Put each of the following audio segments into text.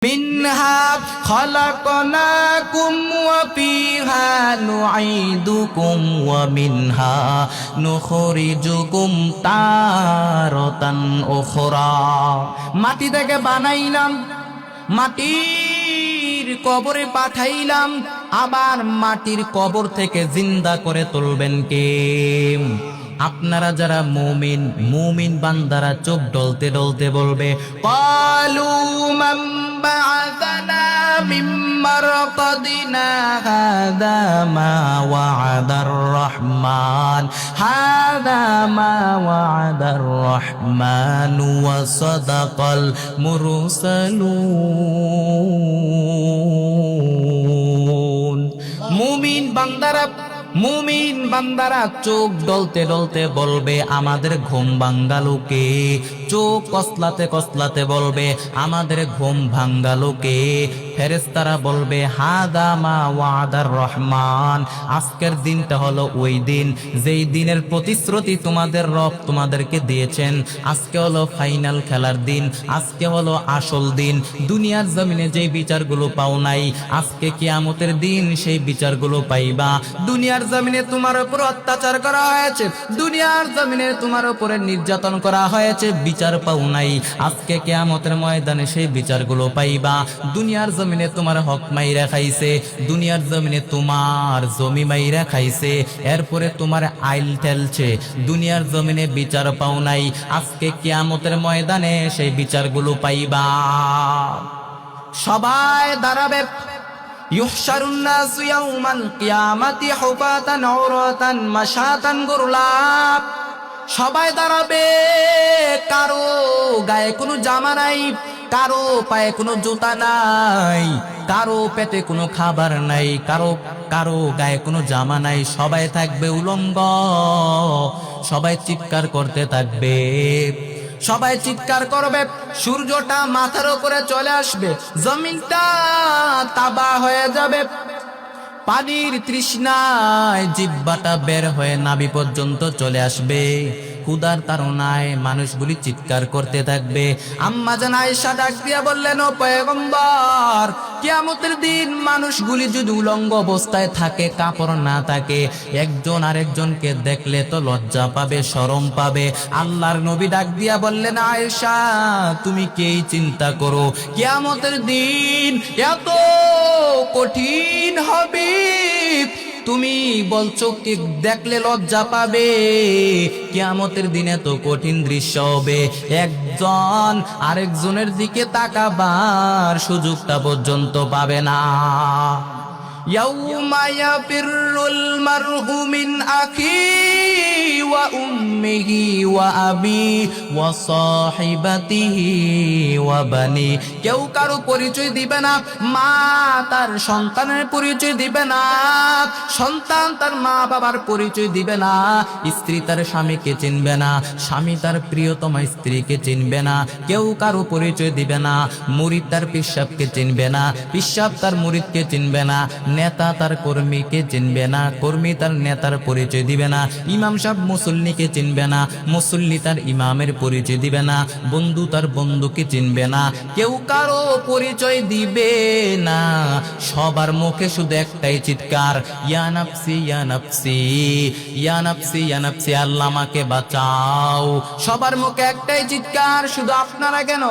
মিনহা খালাকনাকুম ওয়া ফিহা নুঈদুকুম ওয়া মিনহা নুখরিজুকুম তারাতান উখরা। মাটি থেকে বানাইলাম, মাটির কবরে পাঠাইলাম, আবার মাটির কবর থেকে জিন্দা করে তুলবেন কে? আপনারা যারা মুমিন, মুমিন বান্দারা চোখ ডলতে ডলতে বলবে, ক্বালু মান বা'আসানা মিন মারকাদিনা হাযা মা ওয়া'আদার রাহমান, হাযা মা ওয়া'আদার রাহমান ওয়া সাদাকাল মুরসালুন। মুমিন বান্দারা চোখ ডলতে ডলতে বলবে, আমাদের ঘুম ভাঙ্গালোকে। চোখ কসলাতে কসলাতে বলবে, আমাদের ঘুম ভাঙ্গালোকে। ফেরেশতারা বলবে, হাদা মা ওয়াদার রহমান। আজকের দিনটা হলো ওই দিন যেই দিনের প্রতিশ্রুতি তোমাদের রব তোমাদেরকে দিয়েছেন। আজকে হলো ফাইনাল খেলার দিন, আজকে হলো আসল দিন। দুনিয়ার জমিনে যেই বিচারগুলো পাও নাই, আজকে কিয়ামতের দিন সেই বিচারগুলো পাইবা। দুনিয়ার জমিনে তোমার উপর অত্যাচার করা হয়েছে, দুনিয়ার জমিনে তোমার উপরে নির্যাতন করা হয়েছে, বিচার পাও নাই। আজকে কিয়ামতের ময়দানে সেই বিচারগুলো পাইবা। দুনিয়ার জমিনে তোমার হক মাইরা খাইছে, দুনিয়ার জমিনে তোমার জমি মাইরা খাইছে, এরপরে তোমার আইল ঠেলছে, দুনিয়ার জমিনে বিচার পাও নাই। আজকে কিয়ামতের ময়দানে সেই বিচারগুলো পাইবা। সবাই দাঁড়াবে। ইউহশারুন নাসু ইয়াউমাল কিয়ামাতি হুফাতান উরাতান মাশাতান গুরলা। সবাই দাঁড়াবে, কারো গায়ে কোনো জামা নাই, কারো পায়ে কোনো জুতা নাই, কারো পেটে কোনো খাবার নাই, কারো গায়ে কোনো জামা নাই। সবাই থাকবে উলঙ্গ, সবাই চিৎকার করতে থাকবে, সবাই চিৎকার করবে। সূর্যটা মাথার উপরে চলে আসবে, জমিনটা তাবা হয়ে যাবে। পানির তৃষ্ণায় জিহ্বাটা বের হয়ে নাভি পর্যন্ত চলে আসবে। ক্ষুধার তাড়নায় মানুষগুলি চিৎকার করতে থাকবে। আম্মা জান আয়েশা ডাক দিয়া বললেন, ও পয়গম্বর, কিয়ামতের দিন মানুষগুলি যদি উলঙ্গ অবস্থায় থাকে, কাপড় না থাকে, একজন আরেকজনকে দেখলে তো লজ্জা পাবে, শরম পাবে। আল্লাহর নবী ডাক দিয়া বললেন, আয়েশা তুমি কেই চিন্তা করো, কিয়ামতের দিন এত কঠিন হবে, তুমি বলছো কি দেখলে লজ্জা পাবে? কিয়ামতের দিনে তো কঠিন দৃশ্য হবে, একজন আরেকজনের দিকে তাকাবার সুযোগটা পর্যন্ত পাবে না। ইয়াউমা ইয়াফিরুল মারউ মিন আখিহি ওয়া উম্মিহি ওয়া আবি ওয়া সাহিবাতিহি ওয়া বানি। কেউ কারো পরিচয় দিবে না, মা তার সন্তানের পরিচয় দিবে না, সন্তান তার মা বাবার পরিচয় দিবে না, স্ত্রী তার স্বামীকে চিনবে না, স্বামী তার প্রিয়তমা স্ত্রীকে চিনবে না, কেউ কারো পরিচয় দিবে না। মুরিদ তার পিসাবকে চিনবে না, পিসাব তার মুরিদকে চিনবে না, নেতা তার কর্মীকে চিনবে না, কর্মী তার নেতার পরিচয় দিবে না, ইমাম সাহেব মুসল্লিকে চিনবে না, মুসল্লি তার ইমামের পরিচয় দিবে না, বন্ধু তার বন্ধুকে চিনবে না, কেউ কারো পরিচয় দিবে না। সবার মুখে শুধু একটাই চিৎকার, ইয়া নাফসি ইয়া নাফসি ইয়া নাফসি ইয়া নাফসি, আল্লাহ আমাকে বাঁচাও। সবার মুখে একটাই চিৎকার। শুধু আপনারা কেন,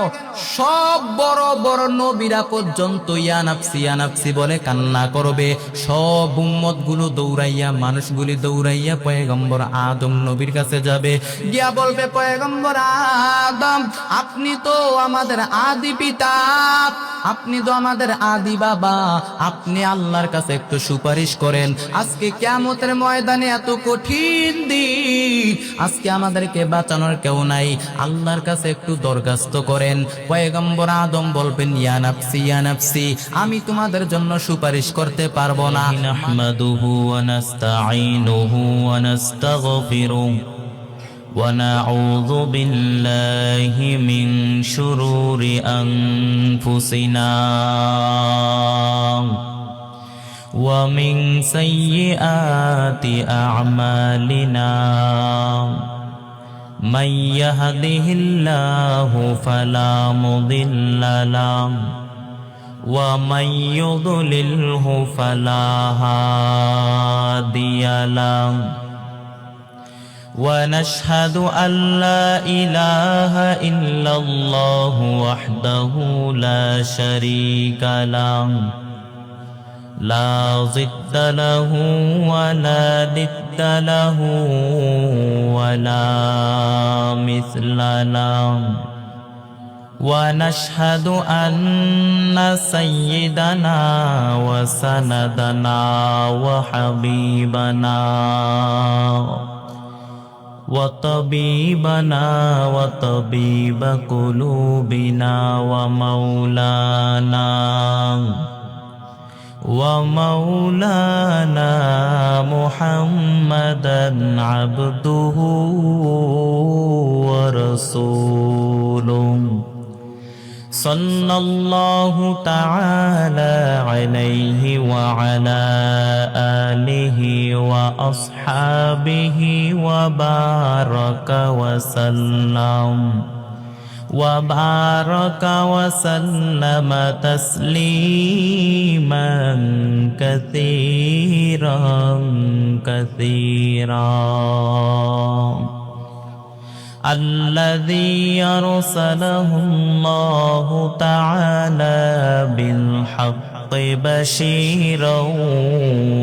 সব বড় বড় নবীরা পর্যন্ত ইয়া নাফসি বলে কান্না করবে। সব উম্মত গুলো দৌড়াইয়া, মানুষগুলি দৌড়াইয়া পয়গম্বর আদম নবীর কাছে যাবে, গিয়া বলবে, পয়গম্বর আদম আপনি তো আমাদের আদি পিতা, আপনি তো আমাদের আদি বাবা, আপনি আল্লাহর কাছে একটু সুপারিশ করেন। আজকে কিয়ামতের ময়দানে এত কঠিন দিন, আজকে আমাদেরকে বাঁচানোর কেউ নাই, আল্লাহর কাছে একটু দরখাস্ত করেন। পয়গম্বর আদম বলবেন, ইয়া নাফসি ইয়া নাফসি, আমি তোমাদের জন্য সুপারিশ করতে পারবো না। নাহমাদুহু ওয়া নাস্তাঈনুহু ওয়া নাস্তাগফিরুহু ونعوذ بالله من شرور أنفسنا ومن سيئات أعمالنا من يهده الله فلا مضل له ومن يضلله فلا هادي له ونشهد أن لا إله إلا الله وحده لا شريك له لا ضد له ولا ند له ولا مثل له ونشهد أن سيدنا وسندنا وحبيبنا وطبيبنا وطبيب قلوبنا ومولانا محمدا عبده ورسوله صلى الله تعالى عليه وعلى آله وأصحابه وبارك وسلم تسليما كثيرا الذي أرسله الله تعالى بالحق بشيرا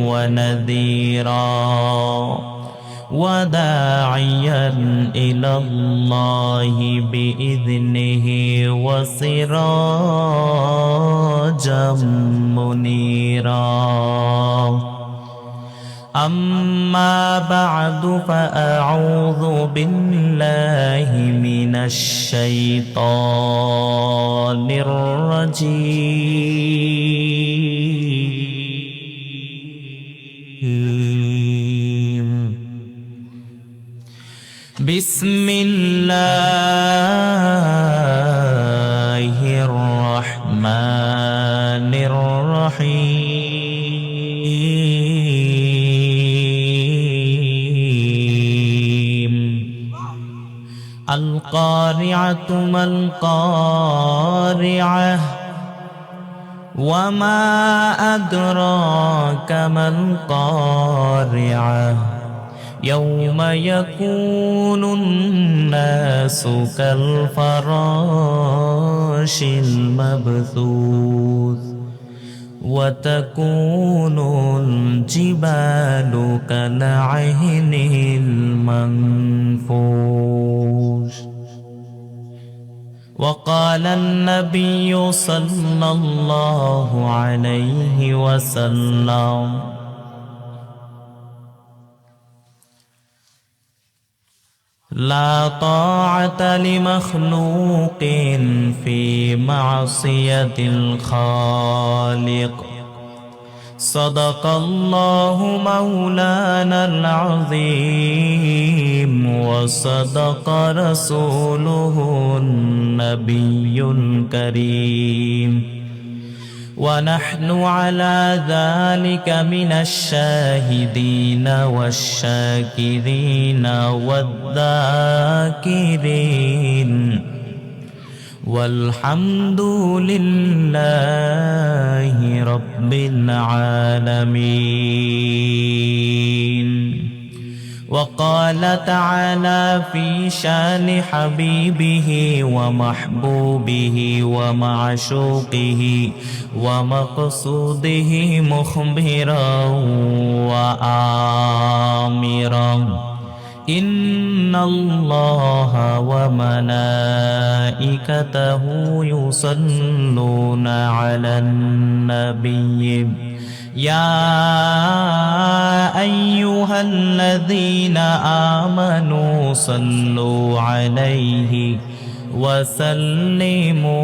ونذيرا وداعيا إلى الله بإذنه وسراجا منيرا أما بعد فأعوذ بالله من الشيطان الرجيم بسم الله الرحمن الرحيم القارعة ما القارعة وما أدراك ما القارعة يوم يكون الناس كالفراش المبثوث وتكون الجبال كالعهن المنفوش وقال النبي صلى الله عليه وسلم لا طاعة لمخلوق في معصية الخالق صدق الله مولانا العظيم وصدق رسوله النبي الكريم ونحن على ذلك من الشاهدين والشاكرين والذاكرين والحمد لله رب العالمين وقال تعالى في شان حبيبه ومحبوبه ومعشوقه ومقصوده مخبرا وآمرا إن الله وملائكته يصلون على النبي يا أيها الذين آمنوا صلوا عليه وسلموا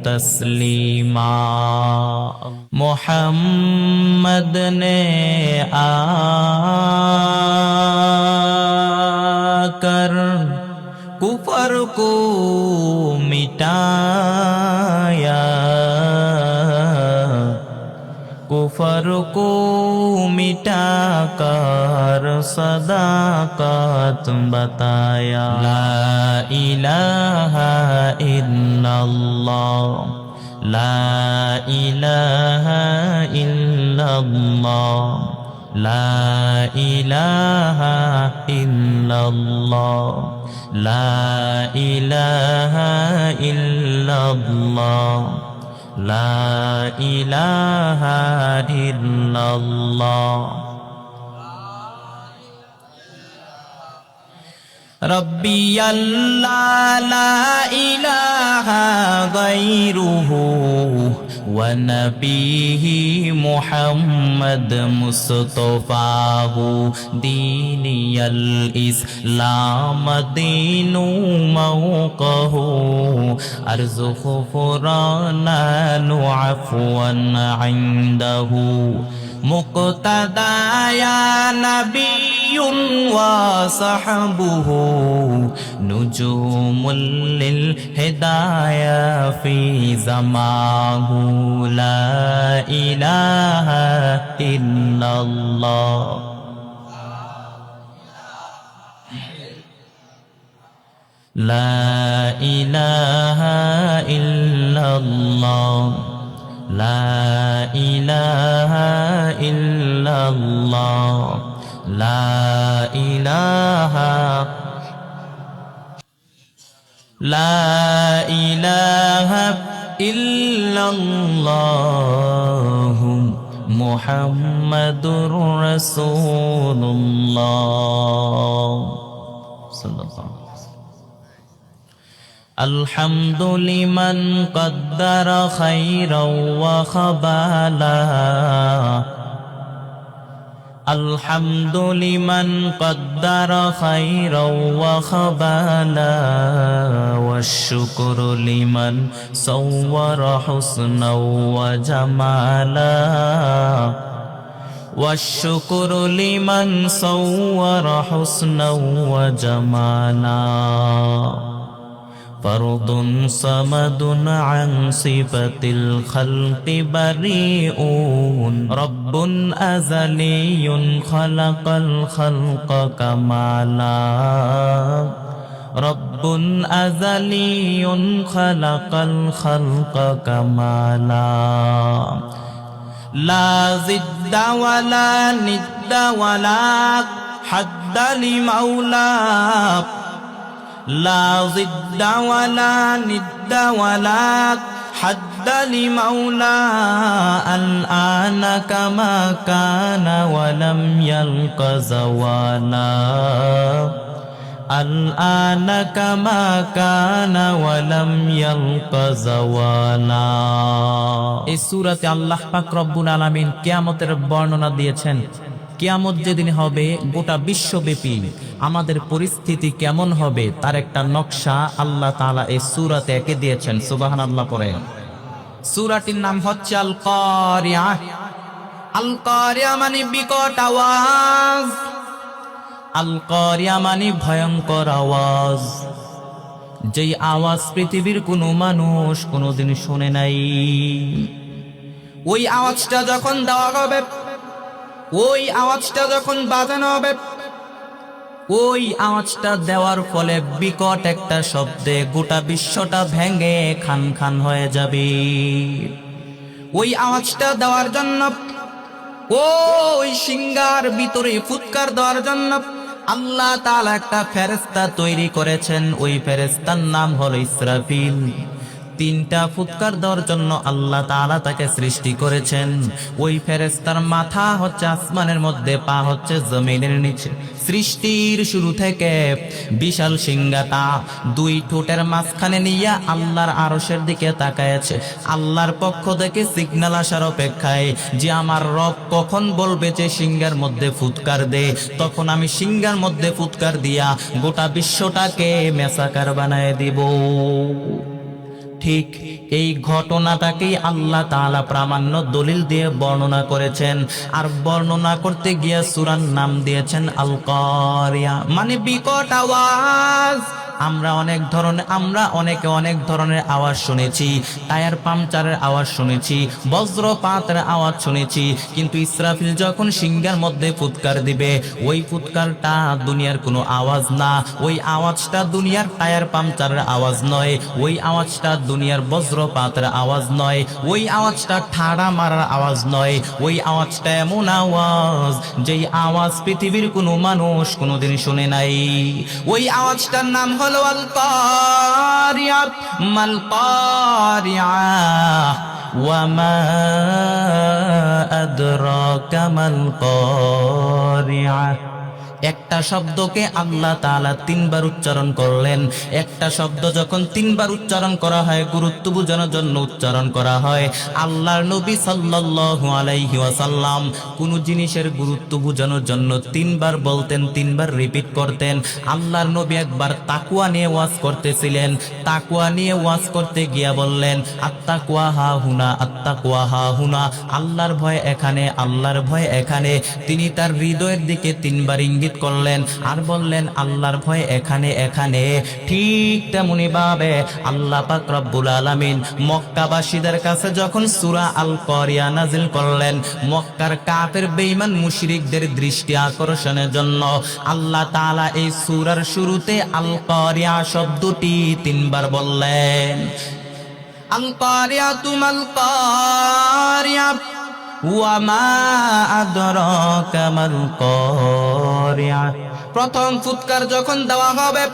تسليما محمد ने आकर कुफर को मिटाया कुफर को मिटाकर सदाकत बताया ला इलाहा इल्लल्लाह লা ইলাহা ইল্লাল্লাহ লা ইলাহা ইল্লাল্লাহ লা ইলাহা ইল্লাল্লাহ লা ইলাহা ইল্লাল্লাহ ربي الله لا إله غيره ونبيه محمد مصطفاه ديني الإسلام دين موقه أرزق فرانا عفوا عنده مقتدى يا نبي وصحبه نجوم للهدايا في زماه لا إله إلا الله لا إله إلا الله لا إله إلا الله لا إله لا إله إلا الله محمد رسول الله صلى الله عليه وسلم الحمد لمن قدر خيرا وخبالا الحمد لمن قدر خيرا وخبالا والشكر لمن صور حسنا وجمالا والشكر لمن صور حسنا وجمالا فرد صمد عن صفة الخلق بريء رب أزلي خلق الخلق كمالا رب أزلي خلق الخلق كمالا لا ضد ولا ند ولا حد لمولاه لا ضد ولا ند ولا حد لمولى الآن كما كان ولم يلق زوالا الآن كما كان ولم يلق زوالا এই সূরাতে আল্লাহ পাক রব্বুল আলামিন কিয়ামতের বর্ণনা দিয়েছেন। কিয়ামত যেদিন হবে গোটা বিশ্বব্যাপী আমাদের পরিস্থিতি কেমন হবে তার একটা নকশা আল্লাহ তাআলা এই সূরাতে এঁকে দিয়েছেন। সুবহানাল্লাহ পড়েন। সূরাটির নাম হচ্ছে আল কারিয়া। আল কারিয়া মানে বিকট আওয়াজ, আল কারিয়া মানে ভয়ঙ্কর আওয়াজ, যেই আওয়াজ পৃথিবীর কোনো মানুষ কোনোদিন শুনে নাই। ওই আওয়াজটা যখন দেওয়া হবে, ওই আওয়াজটা যখন বাজানো হবে, ওই আওয়াজটা দেওয়ার ফলে বিকট একটা শব্দে গোটা বিশ্বটা ভেঙে খান খান হয়ে যাবে। ওই আওয়াজটা দেওয়ার জন্য, ওই সিংহার ভিতরে ফুৎকার দেওয়ার জন্য আল্লাহ তাআলা একটা ফেরেশতা তৈরি করেছেন। ওই ফেরেশতার নাম হলো ইসরাফিল। তিনটা ফুৎকার দেওয়ার জন্য আল্লাহ তাআলা তাকে সৃষ্টি করেছেন। ওই ফেরেশতার মাথা হচ্ছে আসমানের মধ্যে, পা হচ্ছে জমিনের নিচে। সৃষ্টির শুরু থেকে বিশাল সিংহাটা দুই ঠোঁটের মাঝখানে নিয়ে আল্লাহর আরশের দিকে তাকায়ছে। আল্লাহর পক্ষ থেকে সিগন্যাল আসার অপেক্ষায় যে আমার রব কখন বলবে যে সিংহার মধ্যে ফুৎকার দে, তখন আমি সিংহার মধ্যে ফুৎকার দিয়া গোটা বিশ্বটাকে মেসাকার বানায় দিব। ঠিক এই ঘটনাটাকেই আল্লাহ তাআলা প্রামাণ্য দলিল দিয়ে বর্ণনা করেছেন। আর বর্ণনা করতে গিয়ে সূরার নাম দিয়েছেন আল কারিয়া, মানে বিকট আওয়াজ। আমরা অনেকে অনেক ধরনের আওয়াজ শুনেছি, টায়ার পাংচারের আওয়াজ শুনেছি, বজ্রপাতের আওয়াজ শুনেছি, কিন্তু ইসরাফিল যখন সিংহার মধ্যে ফুৎকার দিবে, ওই ফুৎকারটা দুনিয়ার কোনো আওয়াজ না, ওই আওয়াজটা দুনিয়ার টায়ার পাংচারের আওয়াজ নয়, ওই আওয়াজটা দুনিয়ার বজ্রপাতের আওয়াজ নয়, ওই আওয়াজটা ঠাড়া মারার আওয়াজ নয়, ওই আওয়াজটা এমন আওয়াজ যেই আওয়াজ পৃথিবীর কোনো মানুষ কোনোদিন শুনে নাই। ওই আওয়াজটার নাম হলো আল কারিয়া। মাল কারিয়া ওয়া মা আদরাকা মাল কারিয়া। একটা শব্দকে আল্লাহ তাআলা তিনবার উচ্চারণ করলেন। একটা শব্দ যখন তিনবার উচ্চারণ করা হয়, গুরুত্ব বোঝানোর জন্য উচ্চারণ করা হয়। আল্লাহর নবী সাল্লাল্লাহু আলাইহি ওয়াসাল্লাম কোন জিনিসের গুরুত্ব বোঝানোর জন্য তিনবার বলতেন, তিনবার রিপিট করতেন। আল্লাহর নবী একবার তাকওয়া নিয়ে ওয়াজ করতেছিলেন, তাকওয়া নিয়ে ওয়াজ করতে গিয়া বললেন, আত্তাকওয়া হা হুনা, আত্তাকওয়া হা হুনা, আল্লাহর ভয় এখানে, আল্লাহর ভয় এখানে। তিনি তার হৃদয়ের দিকে তিনবার ইঙ্গিত করলেন আর বললেন, আল্লাহর ভয় এখানে, এখানে। ঠিক তেমনি ভাবে আল্লাহ পাক রব্বুল আলামিন মক্কাবাসীদের কাছে যখন সূরা আল কারিয়া নাজিল করলেন, মক্কার কাফের বেঈমান মুশরিকদের দৃষ্টি আকর্ষণের জন্য আল্লাহ তাআলা এই সূরার শুরুতে আল কারিয়া শব্দটি তিনবার বললেন। আল কারিয়া তুমাল কারিয়া ওয়া মা আদরাকা মাল কারিয়া। প্রথম ফুৎকার যখন দেওয়া হবে,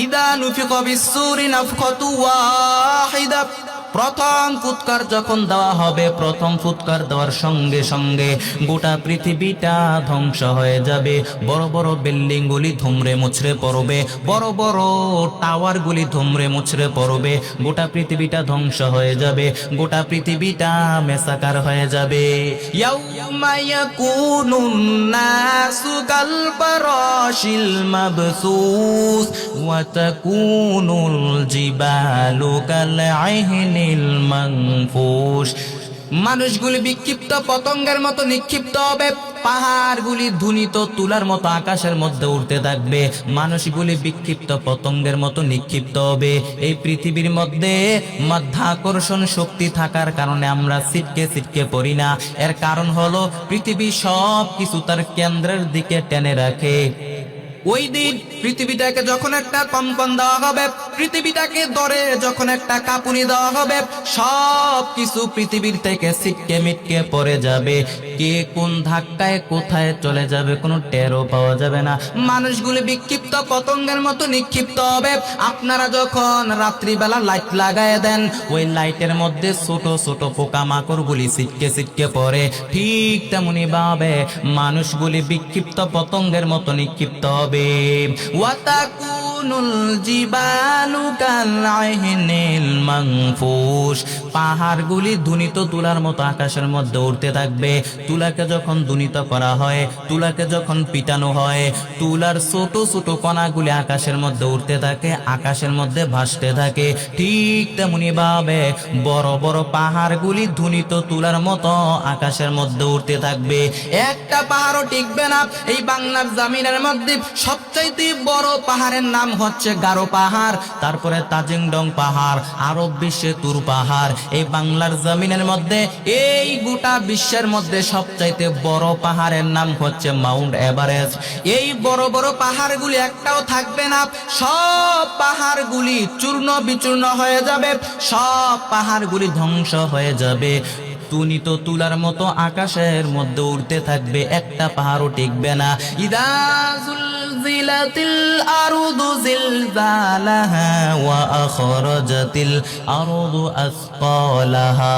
ইদা নুফিকা বিস-সূরি নাফখাতু ওয়াহিদা, প্রথম ফুৎকার যখন দেওয়া হবে, প্রথম ফুৎকার দেওয়ার সঙ্গে সঙ্গে গোটা পৃথিবীটা ধ্বংস হয়ে যাবে। বড় বড় বিল্ডিং গুলি ধুমড়ে মুচড়ে পড়বে, বড় বড় টাওয়ার গুলি ধুমড়ে মুচড়ে পড়বে, গোটা পৃথিবীটা ধ্বংস হয়ে যাবে, গোটা পৃথিবীটা মেসাকার হয়ে যাবে। ইয়াউমা ইয়াকুনুন নাসু কাল ফারাশিল মাবসুস ওয়া তাকুনুল জিবালু কাল আইহিনিল মানফুশ। মানুষগুলি বিক্ষিপ্ত পতঙ্গের মতো নিক্ষিপ্ত হবে, পাহাড়গুলি ধ্বনিত তুলার মতো আকাশের মধ্যে উঠতে থাকবে, মানুষগুলি বিক্ষিপ্ত পতঙ্গের মতো নিক্ষিপ্ত হবে। এই পৃথিবীর মধ্যে মাধ্যাকর্ষণ শক্তি থাকার কারণে আমরা ছিটকে ছিটকে পড়ি না। এর কারণ হলো পৃথিবী সব কিছু তার কেন্দ্রের দিকে টেনে রাখে। ওই দিন পৃথিবীটাকে যখন একটা কম্পন দেওয়া হবে, পৃথিবীটাকে ধরে যখন একটা কাঁপুনি দেওয়া হবে, সব কিছু পৃথিবীর থেকে ছিটকে মিটকে পড়ে যাবে। কে কোন ধাক্কায় কোথায় চলে যাবে কোনো টেরও পাওয়া যাবে না। মানুষগুলি বিক্ষিপ্ত পতঙ্গের মতো নিক্ষিপ্ত হবে। আপনারা যখন রাত্রিবেলা লাইট লাগায় দেন, ওই লাইটের মধ্যে ছোট ছোট পোকামাকড়গুলি ছিটকে ছিটকে পড়ে, ঠিক তেমনি ভাবে মানুষগুলি বিক্ষিপ্ত পতঙ্গের মতো নিক্ষিপ্ত হবে। ওয়াতাকুনুল জিবালু কাল আইহিনিল মানফুশ, পাহাড়গুলি ধ্বনিত তুলার মতো আকাশের মধ্যে উঠতে থাকবে। তুলাকে যখন ধ্বনিত করা হয়, তুলাকে যখন পিটানো হয়, তুলার ছোট ছোট কণাগুলি আকাশের মধ্যে উঠতে থাকে, আকাশের মধ্যে ভাসতে থাকে। ঠিক তেমনি ভাবে বড় বড় পাহাড়গুলি ধ্বনিত তুলার মতো আকাশের মধ্যে উঠতে থাকবে। একটা পাহাড়ও টিকবে না। এই বাংলার জমিনের মধ্যে সবচাইতে বড় পাহাড়ের নাম হচ্ছে গারো পাহাড়, তারপরে তাজিংডং পাহাড়, আরব বিশ্বে তুর পাহাড়। এই বাংলার জমিনের মধ্যে, এই গোটা বিশ্বের মধ্যে সবচাইতে বড় পাহাড়ের নাম হচ্ছে মাউন্ট এভারেস্ট। এই বড় বড় পাহাড়গুলি একটাও থাকবে না, সব পাহাড়গুলি চূর্ণ বিচূর্ণ হয়ে যাবে, সব পাহাড়গুলি ধ্বংস হয়ে যাবে। তুনিত তুলার মতো আকাশের মধ্যে উড়তে থাকবে, একটা পাহাড়ও টিকবে না। ইদা জুলজিলাতিল আরদু জিলজালাহা ওয়া আখরাজাতিল আরদু আসকালাহা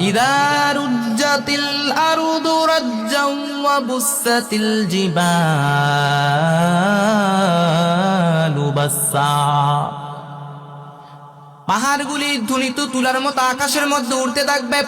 ইদা রুজ্জাতিল আরদু রাজ্জাও ওয়া বুসাতিল জিবালু বাসসা। পাহাড়গুলি ধ্বনিত তুলার মতো আকাশের মধ্যে উড়তে থাকবে,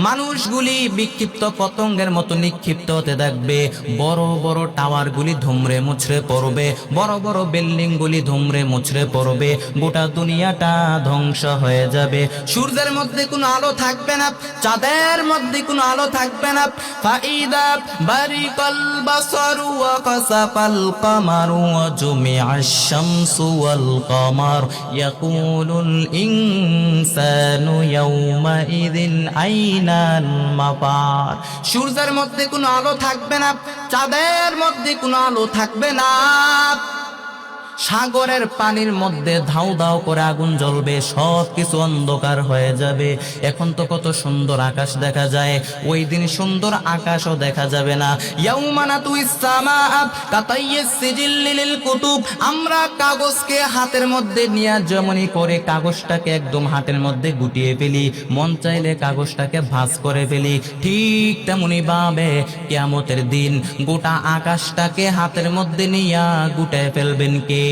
মানুষগুলি বিক্ষিপ্ত পতঙ্গের মতো নিক্ষিপ্ত হতে থাকবে, বড় বড় টাওয়ারগুলি ধুমড়ে মুচড়ে পড়বে, বড় বড় বিল্ডিং গুলি ধুমড়ে মুচড়ে পড়বে, গোটা দুনিয়াটা ধ্বংস হয়ে যাবে। সূর্যের মধ্যে কোনো আলো থাকবে না, চাঁদের মধ্যে কোনো আলো থাকবে না। ফাইদা বারিকাল বাসারু ওয়া কাসাফাল কামারু ওয়া জুমিআশ শামসু ওয়াল কামার ইয়াকুলুল ইনসানু ইয়াউমা ইযিন আইনাল মাফার। সূর্যের মধ্যে কোনো আলো থাকবে না, চাঁদের মধ্যে কোনো আলো থাকবে না, সাগরের পানির মধ্যে ধাউ ধাউ করে আগুন জ্বলবে, সব কিছু অন্ধকার হয়ে যাবে। এখন তো কত সুন্দর আকাশ দেখা যায়, ওই দিন সুন্দর আকাশও দেখা যাবে না। ইয়াউমা নাতুইস সামাআ কাতাইয়িস সিজিল্লি লিল কুতুব। আমরা কাগজকে হাতের মধ্যে নিয়ে যেমনই করে কাগজটাকে একদম হাতের মধ্যে গুটিয়ে ফেলি, মন চাইলে কাগজটাকে ভাঁজ করে ফেলি, ঠিক তেমনি ভাবে কিয়ামতের দিন গোটা আকাশটাকে হাতের মধ্যে নিয়ে গুটায় ফেলবেন কে?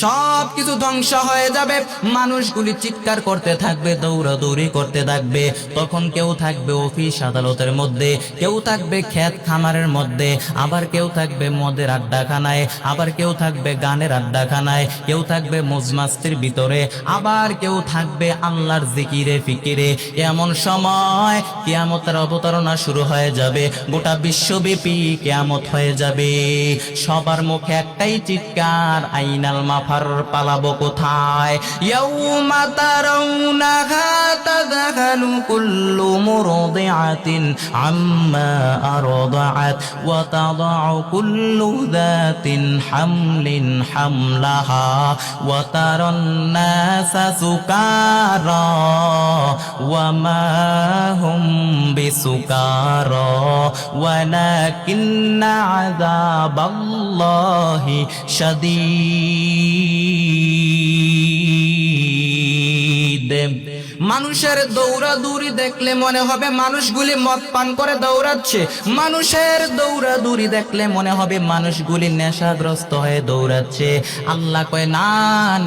সব কিছু ধ্বংস হয়ে যাবে। মানুষগুলি চিৎকার করতে থাকবে, দৌড়াদৌড়ি করতে থাকবে। তখন কেউ থাকবে অফিস আদালতের মধ্যে, কেউ থাকবে ক্ষেত খামারের মধ্যে, আবার কেউ থাকবে মদের আড্ডাখানায়, আবার কেউ থাকবে গানের আড্ডাখানায়, কেউ থাকবে মজমাস্তির ভিতরে, আবার কেউ থাকবে আল্লাহর জিকিরে ফিকিরে। এমন সময় কিয়ামতের অবতারণা শুরু হয়ে যাবে, গোটা বিশ্বব্যাপী কিয়ামত হয়ে যাবে। সবার মুখে একটাই চিৎকার, আইনাল মাফার, পালাবো কোথায়? ইয়াউমা তারাউনাহা তাযহালু কুল্লু মুরদিআতিন আম্মা আরদাআত ওয়া তাদাউ কুল্লু যাতিন হামলিন হামলাহা ওয়া তারান নাসা সুকারা ওয়া মা হুম বিসুকারা ওয়ালাকিন্না আযাবাল্লাহি শাদীদ। মানুষের দৌড়াদৌড়ি দেখলে মনে হবে মানুষগুলি মদ পান করে দৌড়াচ্ছে, মানুষের দৌড়াদৌড়ি দেখলে মনে হবে মানুষগুলি নেশাগ্রস্ত হয়ে দৌড়াচ্ছে। আল্লাহ কয় না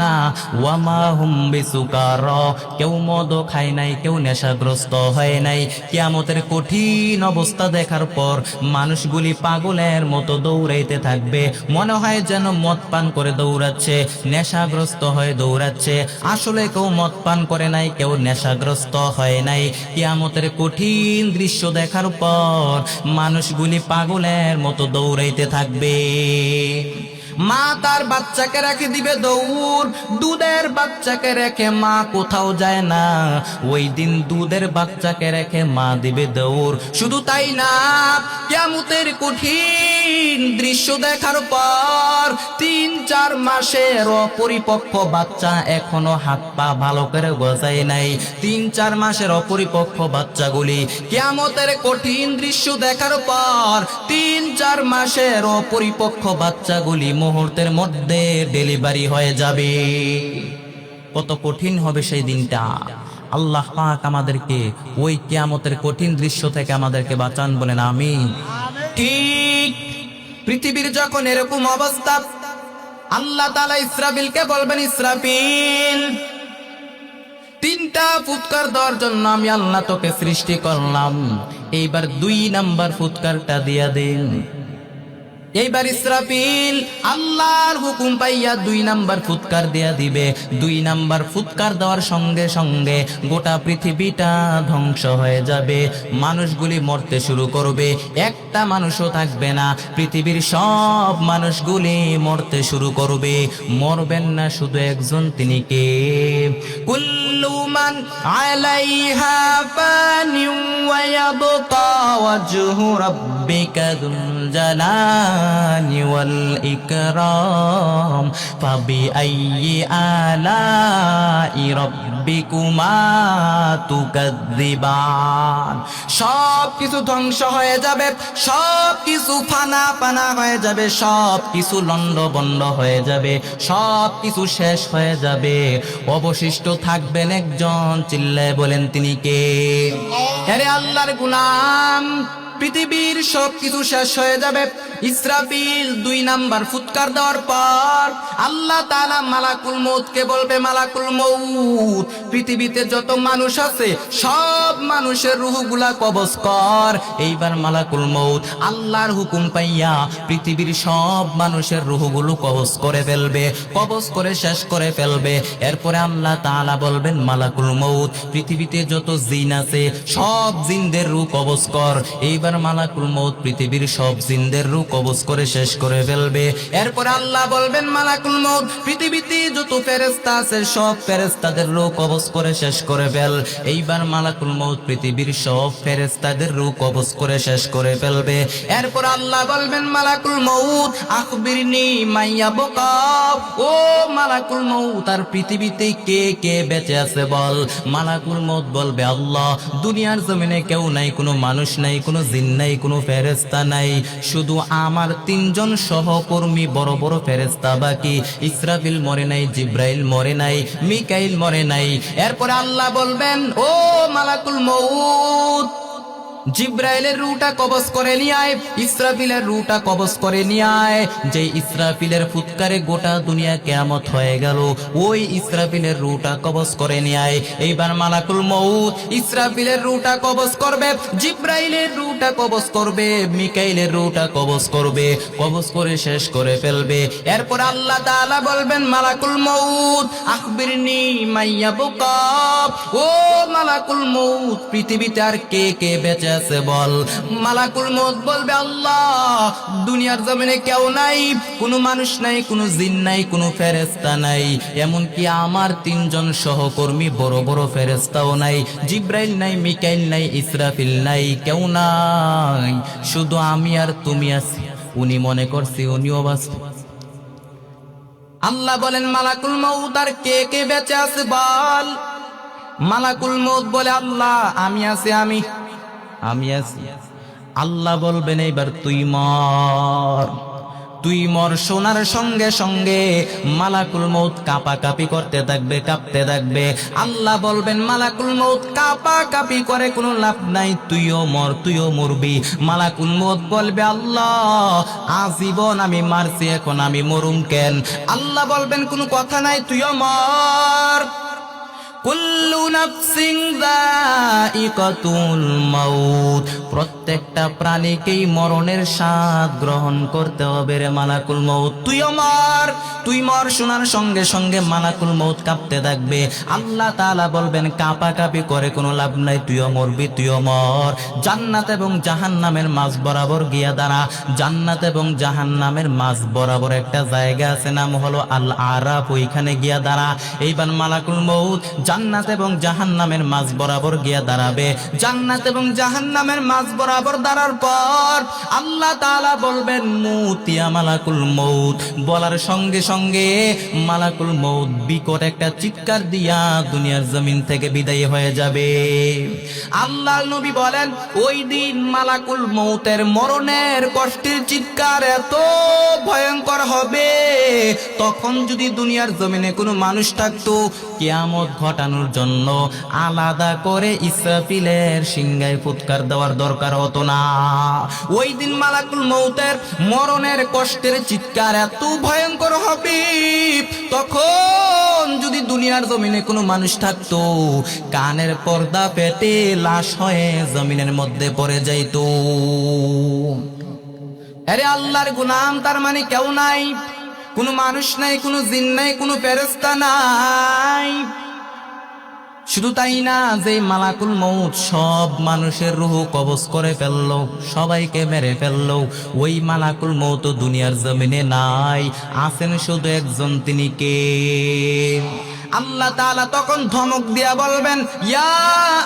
না, ওয়ামা হুম বিসুকারা, কেউ মদও খায় নাই, কেউ নেশাগ্রস্ত হয় নাই। কিয়ামতের কঠিন অবস্থা দেখার পর মানুষগুলি পাগলের মতো দৌড়াইতে থাকবে, মনে হয় যেন মদ পান করে দৌড়াচ্ছে, নেশাগ্রস্ত হয়ে দৌড়াচ্ছে। আসলে কেউ মদ পান করে নাই, কেউ নেশাগ্রস্ত হয় নাই। কিয়ামতের কঠিন দৃশ্য দেখার পর মানুষগুলি পাগলের মতো দৌড়াইতে থাকবে। মা তার বাচ্চাকে রেখে দিবে দৌড়, দুধের বাচ্চাকে রেখে মা কোথাও যায় না। ওই দিন দুধের বাচ্চাকে রেখে মা দিবে দৌড়। শুধু তাই না, কিয়ামতের কঠিন দৃশ্য দেখার পর 3-4 মাসের অপরিপক্ক বাচ্চা, এখনো হাত পা ভালো করে গজায় নাই, 3-4 মাসের অপরিপক্ক বাচ্চাগুলি কিয়ামতের কঠিন দৃশ্য দেখার পর 3-4 মাসের অপরিপক্ক বাচ্চাগুলি মুহূর্তের মধ্যে ডেলিভারি হয়ে যাবে। কত কঠিন হবে সেই দিনটা। আল্লাহ পাক আমাদেরকে ওই কিয়ামতের কঠিন দৃশ্য থেকে আমাদেরকে বাঁচান, বলেন আমিন। ঠিক পৃথিবীর যখন এরকম অবস্থা, আল্লাহ তাআলা ইসরাফিলকে বলবেন, ইসরাফিল, 3টা ফুৎকার দেওয়ার জন্য আমি আল্লাহ তোকে সৃষ্টি করলাম, এইবার 2 নাম্বার ফুৎকারটা দিয়া দিন। এইবার ইসরাফিল আল্লাহর হুকুম পাইয়া 2 নাম্বার ফুৎকার দেয়া দিবে। 2 নাম্বার ফুৎকার দেওয়ার সঙ্গে সঙ্গে গোটা পৃথিবীটা ধ্বংস হয়ে যাবে, মানুষগুলি মরতে শুরু করবে, একটা মানুষও থাকবে না, পৃথিবীর সব মানুষগুলি মরতে শুরু করবে। মরবেন না শুধু একজন, তিনি কে? কুল্লু মান আলাইহা ফানি ওয়া ইয়াবকা ওয়াজহু রাব্বিকা যুল জালালি ওয়াল ইকরাম ফাবিআইয়ি আলাই রাব্বিকুমা তুকাযযিবান। সব কিছু ধ্বংস হয়ে যাবে, সব কিছু ফানা ফানা হয়ে যাবে, সব কিছু লন্ডভন্ড হয়ে যাবে, সব কিছু শেষ হয়ে যাবে। অবশিষ্ট থাকবেন একজন, চিল্লায় বলেন তিনি কে? আরে আল্লাহর গোলাম, পৃথিবীর সব কিছু শেষ হয়ে যাবে, ইসরাফিল 2 নাম্বার ফুৎকার দেওয়ার পর আল্লাহ তাআলা মালাকুল মউতকে বলবে, মালাকুল মউত, পৃথিবীতে যত মানুষ আছে সব মানুষের রূহগুলা কবজ কর। এইবার মালাকুল মউত আল্লাহর হুকুম পাইয়া পৃথিবীর সব মানুষের রূহগুলো কবজ করে ফেলবে, কবজ করে শেষ করে ফেলবে। এরপরে আল্লাহ তাআলা বলবেন, মালাকুল মউত, পৃথিবীতে যত জিন আছে সব জিনদের রূহ কবজ কর। এইবার মালাকুল মউত পৃথিবীর সব জিনদের রূহ কবজ করে শেষ করে ফেলবে। এরপরে আল্লাহ বলবেন, মালাকুল মউত, পৃথিবীতে যত ফেরেশতা আছে সব ফেরেশতাদের রূহ কবজ করে শেষ করে ফেল। এইবার মালাকুল মউত পৃথিবীর সব ফেরেশতাদের রূহ কবজ করে শেষ করে ফেলবে। এরপর আল্লাহ বলবেন, মালাকুল মউত, আখবিরনি মাইয়া বকা, ও মালাকুল মউত, আর পৃথিবীতে কে কে বেঁচে আছে বল। মালাকুল মউত বলবে, আল্লাহ, দুনিয়ার জমিনে কেউ নাই, কোনো মানুষ নাই, কোনো জিন নাই, কোনো ফেরেশতা নাই, শুধু আমার 3 জন সহকর্মী বড় বড় ফেরেশতা বাকি। ইসরাফিল মরে নাই, জিব্রাইল মরে নাই, মিকাইল মরে নাই। এরপরে আল্লাহ বলবেন, ও মালাকুল মউত, জিব্রাইলের রূহটা কবজ করে নিয়ে আয়, ইসরাফিলের রূহটা কবজ করে নিয়ে আয়। যে ইসরাফিলের ফুৎকারে গোটা দুনিয়া কিয়ামত হয়ে গেল, ওই ইসরাফিলের রূহটা কবজ করে নিয়ে আয়। এইবার মালাকুল মউত ইসরাফিলের রূহটা কবজ করবে, জিব্রাইলের রূহটা কবজ করবে, মিকাইলের রূহটা কবজ করবে, কবজ করে শেষ করে ফেলবে। এরপর আল্লাহ তাআলা বলবেন, মালাকুল মউত, আখবিরনি মাইয়া বুকা, ও মালাকুল মউত, পৃথিবীতে আর কে কে বেঁচে আছে বল। মালাকুল মউত বলবে, আল্লাহ, দুনিয়ার জমিনে কেউ নাই, কোনো মানুষ নাই, কোনো জিন নাই, কোনো ফেরেশতা নাই, এমনকি আমার 3 জন সহকর্মী বড় বড় ফেরেশতাও নাই, জিব্রাইল নাই, মিকাইল নাই, ইসরাফিল নাই, কেউ নাই, শুধু আমি আর তুমি আছি। উনি মনে করছি উনিও বাঁচবে। আল্লাহ বলেন, মালাকুল মউত, আর কে কে বেঁচে আছে বল। মালাকুল মউত বলে, আল্লাহ, আমি আছি, আমি আছি। আল্লাহ বলবেন, এইবার তুই মর, তুই মর। শোনার সঙ্গে সঙ্গে মালাকুল মউত কাঁপাকাঁপি করতে থাকবে, কাঁপতে থাকবে। আল্লাহ বলবেন, মালাকুল মউত, কাঁপাকাঁপি করে কোনো লাভ নাই, তুইও মর, তুইও মরবি। মালাকুল মউত বলবে, আল্লাহ, আজীবন আমি মারছি, এখন আমি মরুম কেন? আল্লাহ বলবেন, কোনো কথা নাই, তুইও মর। কুল্লু নাফসিন যায়িকাতুল মাউত, প্রত্যেকটা প্রাণীকেই মরণের স্বাদ গ্রহণ করতে হবে রে মালাকুল মউত, তুইও মর, তুই মর। শোনার সঙ্গে সঙ্গে মালাকুল মউত কাঁপতে থাকবে। আল্লাহ তাআলা বলবেন, কাঁপাকাঁপি করে কোনো লাভ নাই, তুইও মরবি, তুইও মর। জান্নাত এবং জাহান্নামের মাঝ বরাবর গিয়া দাঁড়া। জান্নাত এবং জাহান্নামের মাঝ বরাবর একটা জায়গা আছে, নাম হলো আল আরাফ, ওইখানে গিয়া দাঁড়া। এইবার মালাকুল মউত জান্নাত এবং জাহান্নামের মাঝ বরাবর গিয়া দাঁড়াবে। জান্নাত এবং জাহান্নামের মাঝ বরাবর দাঁড়ার পর আল্লাহ তাআলা বলবেন, মুত ইয়া মালাকুল মউত। বলার সঙ্গে সঙ্গে মালাকুল মউত বিকট একটা চিৎকার দিয়া দুনিয়ার জমিন থেকে বিদায় হয়ে যাবে। আল্লাহর নবী বলেন, ওই দিন মালাকুল মউতের মরণের কষ্টের চিৎকার এত ভয়ঙ্কর হবে, তখন যদি দুনিয়ার জমিনে কোনো মানুষ থাকতো, কিয়ামত ঘটানোর জন্য আলাদা করে ইসরাফিলের সিংহায় ফুৎকার দেওয়ার দরকার হতো না। ওই দিন মালাকুল মউতের মরণের কষ্টের চিৎকার এত ভয়ঙ্কর হবে, তখন যদি দুনিয়ার জমিনে কোনো মানুষ থাকতো, কানের পর্দা পেটে লাশ হয়ে জমিনের মধ্যে পড়ে যাইতো। আরে আল্লাহর গোলাম, তার মানে কেউ নাই, কোনো মানুষ নাই, কোনো জিন নাই, কোনো ফেরেশতা নাই। শুধু তাই না, যে মালাকুল মউত সব মানুষের রূহ কবজ করে ফেললো, সবাইকে মেরে ফেললো, ওই মালাকুল মউত দুনিয়ার জমিনে নাই, আছেন শুধু একজন, তিনি কে? আল্লাহ তাআলা তখন ধমক দিয়া বলবেন, ইয়া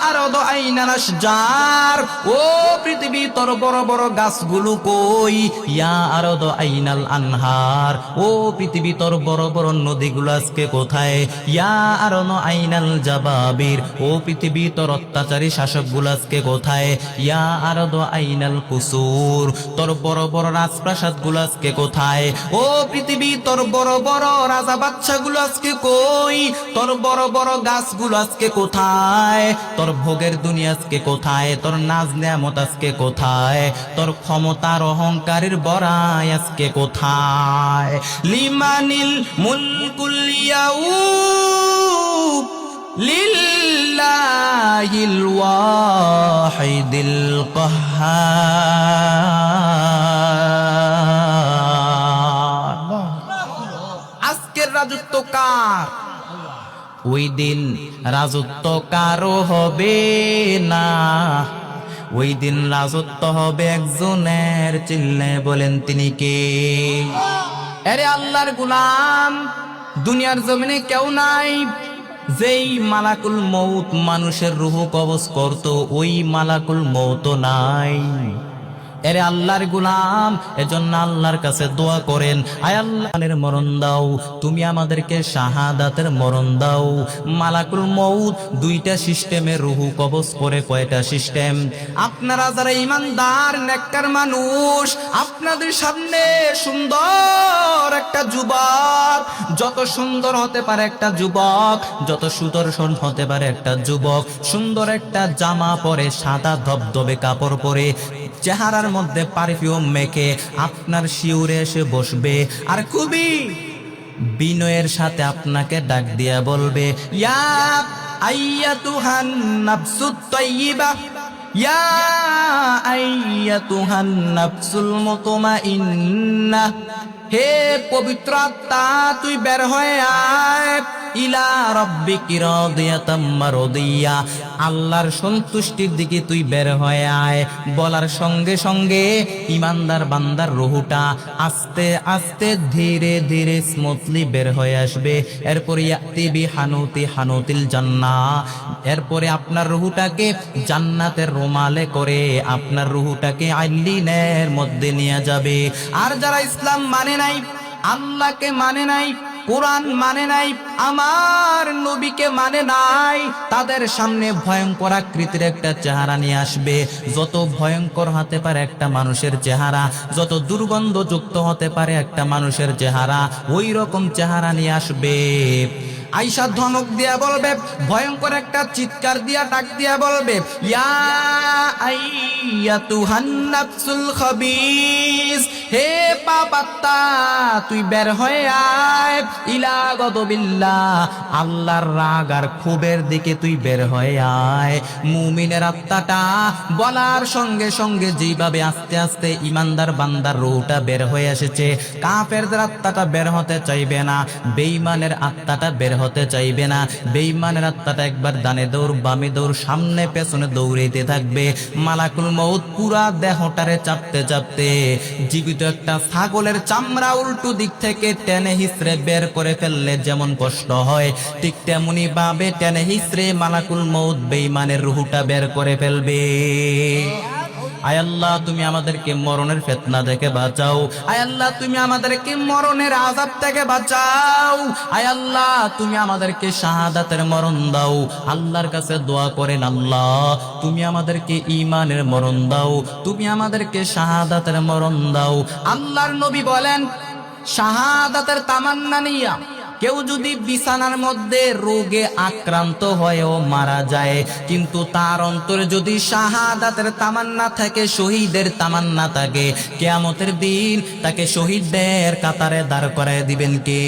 আরদু আইনাল আশজার, ও পৃথিবী, তোর বড় বড় গাছগুলো কই? ইয়া আরদু আইনাল আনহার, ও পৃথিবী, তোর বড় বড় নদীগুলো আজকে কোথায়? ইয়া আরদু আইনাল জাবাবির, ও পৃথিবী, তোর অত্যাচারী শাসকগুলো আজকে কোথায়? ইয়া আরদু আইনাল কুসুর, তোর বড় বড় রাজপ্রাসাদগুলো আজকে কোথায়? ও পৃথিবী, তোর বড় বড় রাজা বাদশাগুলো আজকে কই? তোর বড় বড় গাছগুলো আজকে কোথায়? তোর ভোগের দুনিয়া আজকে কোথায়, তোর নাজ নেয়ামত আজকে কোথায়, তোর ক্ষমতার অহংকারের বড়াই আজকে কোথায়? লিমানিল মুলকুল ইয়াউম লিল্লাহিল ওয়াহিদিল কাহ্হার। আজকের রাজত্ব কার? ওই দিন রাজত্ব কারো হবে না, ওই দিন রাজত্ব হবে একজনের। চিল্লে বলেন তিনি কে? আরে আল্লাহর গোলাম, দুনিয়ার জমিনে কেউ নাই যেই মালাকুল মউত মানুষের রূহ কবজ করত, ওই মালাকুল মউত নাই। এরে আল্লাহর গোলাম, এজন্য আল্লাহর কাছে দোয়া করেন, আয় আল্লাহর মরণ দাও, তুমি আমাদেরকে শাহাদাতের মরণ দাও। মালাকুল মউত দুইটা সিস্টেমে রূহ কবজ করে। কয়টা সিস্টেম? আপনারা যারা ইমানদার নেককার মানুষ, আপনাদের সামনে সুন্দর একটা যুবক, যত সুন্দর হতে পারে একটা যুবক, যত সুদর্শন হতে পারে একটা যুবক, সুন্দর একটা জামা পরে, সাদা ধবধবে কাপড় পরে, চেহারার মধ্যে পারফিউম মেখে আপনার শিউরে এসে বসবে, আর খুবই বিনয়ের সাথে আপনাকে ডাক দিয়া বলবে, ইয়া আইয়াতুহান নাফসুত তাইয়্যিবা, ইয়া আইয়াতুহান নাফসুল মুতমাইন্নাহ, হে পবিত্র আত্মা তুই বের হয়ে আয়, ইলা রাব্বিকি রাদিয়াতাম মারদিয়া, আল্লাহর সন্তুষ্টির দিকে তুই বের হয়ে আয়। বলার সঙ্গে সঙ্গে ইমানদার বান্দার রুহটা আস্তে আস্তে ধীরে ধীরে স্মুথলি বের হয়ে আসবে। এরপরে ইয়াতি বি হানুতি হানুতিল জান্নাহ, এরপরে আপনার রুহটাকে জান্নাতের রুমালে করে আপনার রুহটাকে আইলিনের মধ্যে নিয়ে যাবে। আর যারা ইসলাম মানে নাই, আল্লাহকে মানে নাই, কোরআন মানে নাই, আমার নবীকে মানে নাই, তাদের সামনে ভয়ঙ্কর আকৃতির একটা চেহারা নিয়ে আসবে। যত ভয়ঙ্কর হতে পারে একটা মানুষের চেহারা, যত দুর্গন্ধযুক্ত হতে পারে একটা মানুষের চেহারা, ওই রকম চেহারা নিয়ে আসবে। আয়েশা ধমক দিয়া বলবে, ভয়ঙ্কর একটা চিৎকার দিয়া ডাক দিয়া বলবে, ইয়া আইয়াতুহান নাফসুল খাবিস, হে পাপাত্তা তুই বের হয়ে আয়, ইলা গদবিল্লাহ, আল্লাহর রাগ আর ক্ষোভের দিকে তুই বের হয়ে আয়। মুমিনের আত্মাটা বলার সঙ্গে সঙ্গে যেভাবে আস্তে আস্তে ইমানদার বান্দার রূহটা বের হয়ে এসেছে, কাফেরদের আত্মাটা বের হতে চাইবে না, বেঈমানের আত্মাটা বের হতে চাইবে না। বেঈমানের আত্মাটা একবার ডানে দৌড় বামে দৌড় সামনে পেছনে দৌড়াইতে থাকবে। মালাকুল মউত পুরা দেহটারে চাপতে চাপতে জীবিত একটা ছাগলের চামড়া উল্টো দিক থেকে টেনে হিসড়ে বের করে ফেললে যেমন কষ্ট হয়, ঠিক তেমনি ভাবে টেনে হিসড়ে মালাকুল মউত বেঈমানের রূহটা বের করে ফেলবে। আয় আল্লাহ তুমি আমাদেরকে মরণের ফিতনা থেকে বাঁচাও, আয় আল্লাহ তুমি আমাদেরকে মরণের আযাব থেকে বাঁচাও, আয় আল্লাহ তুমি আমাদেরকে শাহাদাতের মরণ দাও। আল্লাহর কাছে দোয়া করেন, আল্লাহ তুমি আমাদেরকে ঈমানের মরণ দাও, তুমি আমাদেরকে শাহাদাতের মরণ দাও। আল্লাহর নবী বলেন, শাহাদাতের তামান্না নিয়া কেউ যদি বিছানার মধ্যে রোগে আক্রান্ত হয়েও মারা যায়, কিন্তু তার অন্তরে যদি শাহাদাতের তামান্না থাকে, শহীদের তামান্না থাকে, কিয়ামতের দিন তাকে শহীদদের কাতারে দাঁড় করায় দিবেন কে?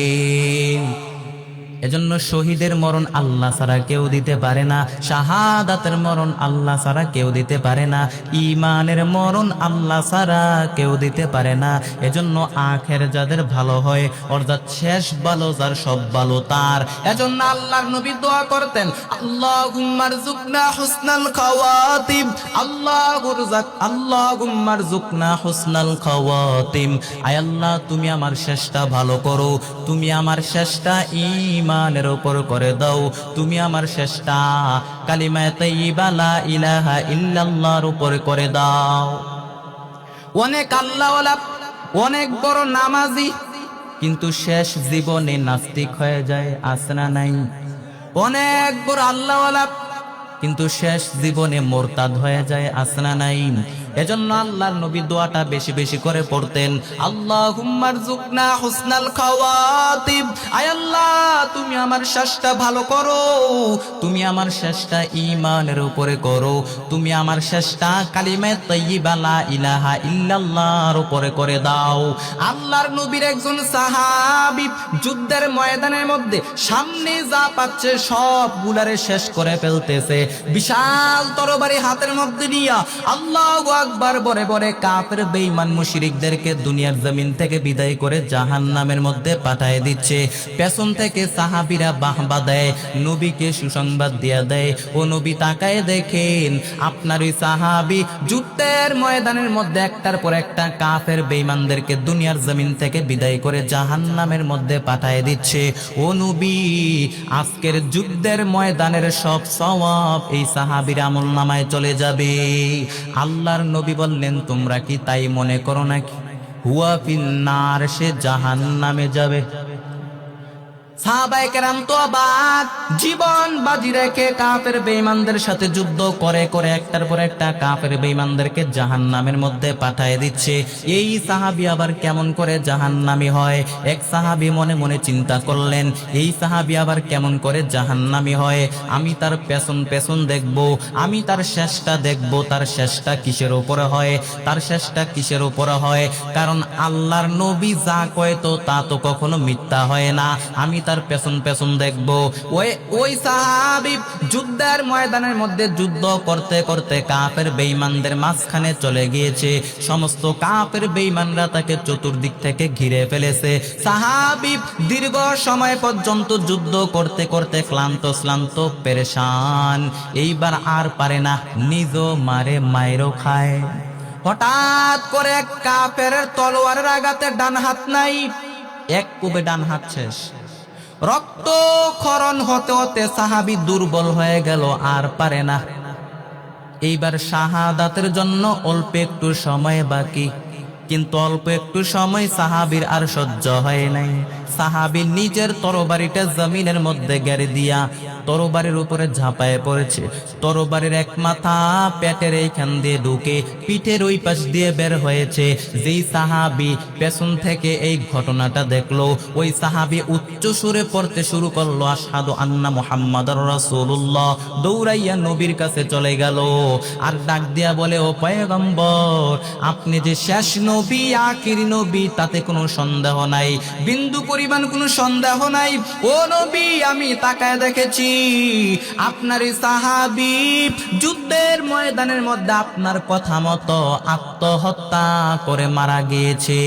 এজন্য শহীদের মরণ আল্লাহ ছাড়া কেউ দিতে পারে না, শাহাদাতের মরণ আল্লাহ ছাড়া কেউ দিতে পারে না, ঈমানের মরণ আল্লাহ ছাড়া কেউ দিতে পারে না। এজন্য আখের যাদের ভালো হয়, অর্থাৎ শেষ ভালো যার, সব ভালো তার। এজন্য আল্লাহর নবী দোয়া করতেন, আল্লাহুম্মা রযুকনা হুসনাল খাওয়াতিম, আল্লাহুম্মা রযুকনা হুসনাল খাওয়াতিম, আয় আল্লাহ তুমি আমার শেষটা ভালো করো, তুমি আমার শেষটা ঈমানের উপর করে দাও, তুমি আমার শেষটা কালিমায়ে তাইয়্যিবা লা ইলাহা ইল্লাল্লাহর উপর করে দাও। অনেক আল্লাহওয়ালা, অনেক বড় নামাজি, কিন্তু শেষ জীবনে নাস্তিক হয়ে যায়, আছে না নাই? অনেক বড় আল্লাহওয়ালা কিন্তু শেষ জীবনে মোরতাদ হয়ে যায়, আছে না নাই? এজন্য আল্লাহর নবী দোয়াটা বেশি বেশি করে পড়তেন, আল্লাহুম্মা রযুকনা হুসনাল খাওয়াতিব, আয় আল্লাহ তুমি আমার শেষটা ভালো করো, তুমি আমার শেষটা ঈমানের উপরে করো, তুমি আমার শেষটা কালিমা তাইয়্যিবা লা ইলাহা ইল্লাল্লাহর উপরে করে দাও। আল্লাহর নবীর একজন সাহাবী যুদ্ধের ময়দানের মধ্যে সামনে যা পাচ্ছে সবগুলারে শেষ করে ফেলতেছে, বিশাল তরবারি হাতের মধ্যে নিয়া আল্লাহু আকবার বলে বলে কাফের বেঈমান মুশরিকদেরকে দুনিয়ার জমিন থেকে বিদায় করে জাহান্নামের মধ্যে পাঠিয়ে দিচ্ছে। পেছন থেকে সাহাবীরা বাহবা দেয়, নবীকে সুসংবাদ দিয়া দেয়, ও নবী তাকায় দেখেন আপনার ওই সাহাবী যুদ্ধের ময়দানের মধ্যে একটার পর একটা কাফের বেঈমানদেরকে দুনিয়ার জমিন থেকে বিদায় করে জাহান্নামের মধ্যে পাঠিয়ে দিচ্ছে। ও নবী আজকের যুদ্ধের ময়দানের সব সওয়াব এই সাহাবীর আমলনামায় চলে যাবে। আল্লাহর নবী বললেন তোমরা কি তাই মনে করো নাকি? হুয়া ফিন্নার, সে জাহান্নামে যাবে। সাহাবায়ে কেরাম তো অবাক, জীবন বাজি রেখে কাফের বেঈমানদের সাথে যুদ্ধ করে করে একটার পর একটা কাফের বেঈমানদেরকে জাহান্নামের মধ্যে পাঠিয়ে দিচ্ছে। এই সাহাবী আবার কেমন করে জাহান্নামী হয়? এক সাহাবী মনে মনে চিন্তা করলেন, এই সাহাবী আবার কেমন করে জাহান্নামী হয়? আমি তার পেছন পেছন দেখব, আমি তার শেষটা দেখব, তার শেষটা কিসের উপরে হয়, তার শেষটা কিসের উপরে হয়। কারণ আল্লাহর নবী যা কয় তো তা তো কখনো মিথ্যা হয় না। আমি তার পেছন পেছন দেখবো। ওই সাহাবী যুদ্ধের ময়দানের মধ্যে যুদ্ধ করতে করতে কাফের বেঈমানদের মাঝখানে চলে গিয়েছে। সমস্ত কাফের বেঈমানরা তাকে চতুর্দিক থেকে ঘিরে ফেলেছে। সাহাবী দীর্ঘ সময় পর্যন্ত যুদ্ধ করতে করতে ক্লান্ত শ্লান্ত পেরেশান, এইবার আর পারে না, নিজ মারে মায়েরও খায়। হঠাৎ করে এক কাফের তলোয়ারের আঘাতে ডান হাত নাই, এক কোবে ডান হাত শেষ। রক্ত ক্ষরণ হতে হতে সাহাবী দুর্বল হয়ে গেল, আর পারে না। এইবার শাহাদাতের জন্য অল্প একটু সময় বাকি, কিন্তু অল্প একটু সময় সাহাবীর আর সহ্য হয় নাই। সাহাবী নিজের তরবারিটা জমিনের মধ্যে গেড়ে দিয়া তরবারির উপরে ঝাঁপায় পড়েছে। তরবারির এক মাথা পেটের এইখান দিয়ে ঢুকে পিঠের ওই পাশ দিয়ে বের হয়েছে। যেই সাহাবী পেছন থেকে এই ঘটনাটা দেখলো, ওই সাহাবী উচ্চ সুরে পড়তে শুরু করলো আশহাদু আন্না মুহাম্মাদুর রাসূলুল্লাহ। দৌড়াইয়া নবীর কাছে চলে গেল আর ডাক দিয়া বলে, ও পয়গম্বর, আপনি যে শেষ নবী, আখির নবী, তাতে কোনো সন্দেহ নাই, বিন্দু পরিমাণ কোনো সন্দেহ নাই। ও নবী, আমি তাকায় দেখেছি আপনার এই সাহাবী যুদ্ধের ময়দানের মধ্যে আপনার কথা মতো আত্মহত্যা করে মারা গিয়েছে।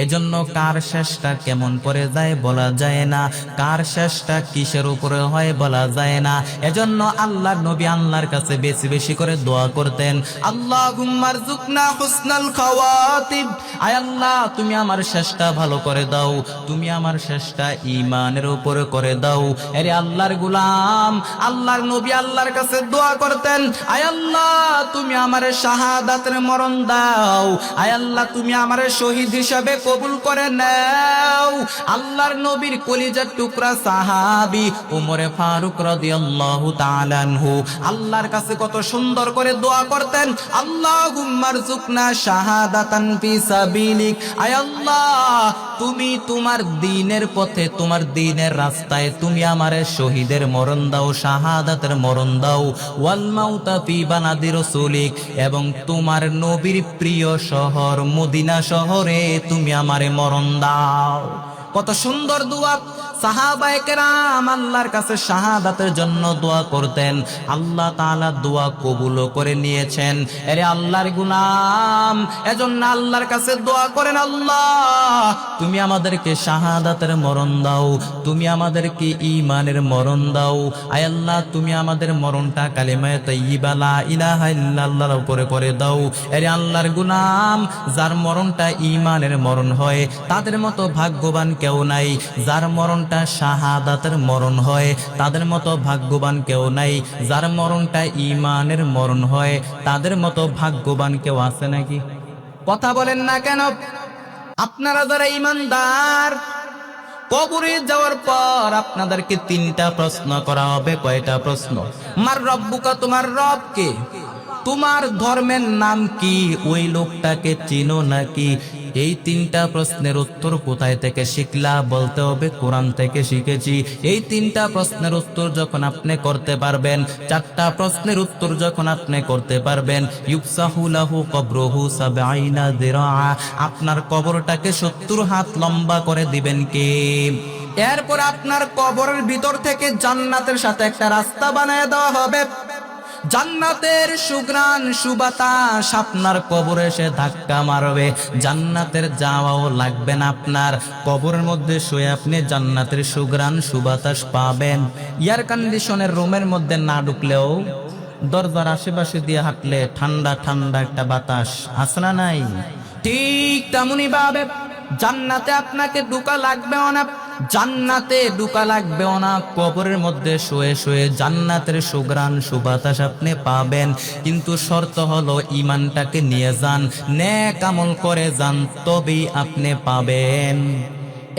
এজন্য কার শেষটা কেমন করে যায় বলা যায় না, কার শেষটা কিসের উপরে হয় বলা যায় না। এজন্য আল্লাহর নবী আল্লাহর কাছে বেশি বেশি করে দোয়া করতেন, আল্লাহুম্মা রযুকনা হুসনাল খাওয়াতিব, আয় আল্লাহ তুমি আমার শেষটা ভালো করে দাও, তুমি আমার শেষটা ঈমানের উপরে করে দাও। আরে আল্লাহর গোলাম, আল্লাহর নবী আল্লাহর কাছে দোয়া করতেন, আয় আল্লাহ তুমি আমার শাহাদাতের মরণ দাও, আয় আল্লাহ তুমি আমার শহীদ হিসাবে কবুল করে নাও। আল্লাহর নবীর কলিজার টুকরা সাহাবী ওমরে ফারুক রাদিয়াল্লাহু তাআলা আনহু আল্লাহর কাছে কত সুন্দর করে দোয়া করতেন, আল্লাহুম্মা রযুকনা শাহাদাতান ফি সাবিলিক, আয় আল্লাহ তুমি তোমার দ্বীনের পথে, তোমার দ্বীনের রাস্তায় তুমি আমারে শহীদের মরণ দাও, শাহাদাতের মরণ দাও। ওয়াল মাউতা ফি বানাদি রাসূলিক, এবং তোমার নবীর প্রিয় শহর মদিনা শহরে তুমি আমারে মরণ দাও। কত সুন্দর দোয়া। সাহাবায়ে কেরাম আল্লাহর কাছে শাহাদাতের জন্য দোয়া করতেন, আল্লাহ তাআলা দোয়া কবুল করে নিয়েছেন। আরে আল্লাহর গোলাম, এজন্য আল্লাহর কাছে দোয়া করেন, আল্লাহ তুমি আমাদেরকে শাহাদাতের মরণ দাও, তুমি আমাদেরকে ঈমানের মরণ দাও। আয় আল্লাহ তুমি আমাদের মরণটা কালিমায়ে তাইয়্যিবা লা ইলাহা ইল্লাল্লাহর উপরে করে দাও। আরে আল্লাহর গোলাম, যার মরণটা ঈমানের মরণ হয় তাদের মতো ভাগ্যবান কেউ নাই, যার মরণটা শাহাদাতের মরণ হয় তাদের মতো ভাগ্যবান কেউ নাই, যার মরণটা ঈমানের মরণ হয় তাদের মতো ভাগ্যবান কেউ আছে নাকি? কথা বলেন না কেন? আপনারা যারা ঈমানদার, কবরে যাওয়ার পর আপনাদেরকে 3টা প্রশ্ন করা হবে। কয়টা প্রশ্ন? মার রব্বুকা, তোমার রব কে? তোমার ধর্মের নাম কি, ওই লোকটাকে চিনো নাকি? এই তিনটা প্রশ্নের উত্তর কোথায় থেকে শিখলা? বলতে হবে কোরআন থেকে শিখেছি। এই তিনটা প্রশ্নের উত্তর যখন আপনি করতে পারবেন, চারটা প্রশ্নের উত্তর যখন আপনি করতে পারবেন, ইউফসাহু লাহু কবরহু ৭০ যিরা, আপনার কবরটাকে ৭০ হাত লম্বা করে দিবেন কে? এরপর আপনার কবরের ভিতর থেকে জান্নাতের সাথে একটা রাস্তা বানিয়ে দেওয়া হবে। জান্নাতের সুঘ্রাণ সুবাতাস আপনার কবরে এসে ধাক্কা মারবে। জান্নাতের যাওয়াও লাগবে না, আপনার কবরের মধ্যে শুয়ে আপনি জান্নাতের সুঘ্রাণ সুবাতাস পাবেন। এয়ার কন্ডিশনের রুমের মধ্যে না ঢুকলেও দরজার আশেপাশে দিয়ে হাঁটলে ঠান্ডা ঠান্ডা একটা বাতাস আছে না নাই? ঠিক তেমনই ভাবে জান্নাতে আপনাকে ঢোকা লাগবেও না, জান্নাতে ঢোকা লাগবেও না। কবরের মধ্যে শুয়ে শুয়ে জান্নাতের সুঘ্রাণ সুবাতাস আপনি পাবেন। কিন্তু শর্ত হলো ঈমানটাকে নিয়ে যান, নেক আমল করে যান, তবেই আপনি পাবেন।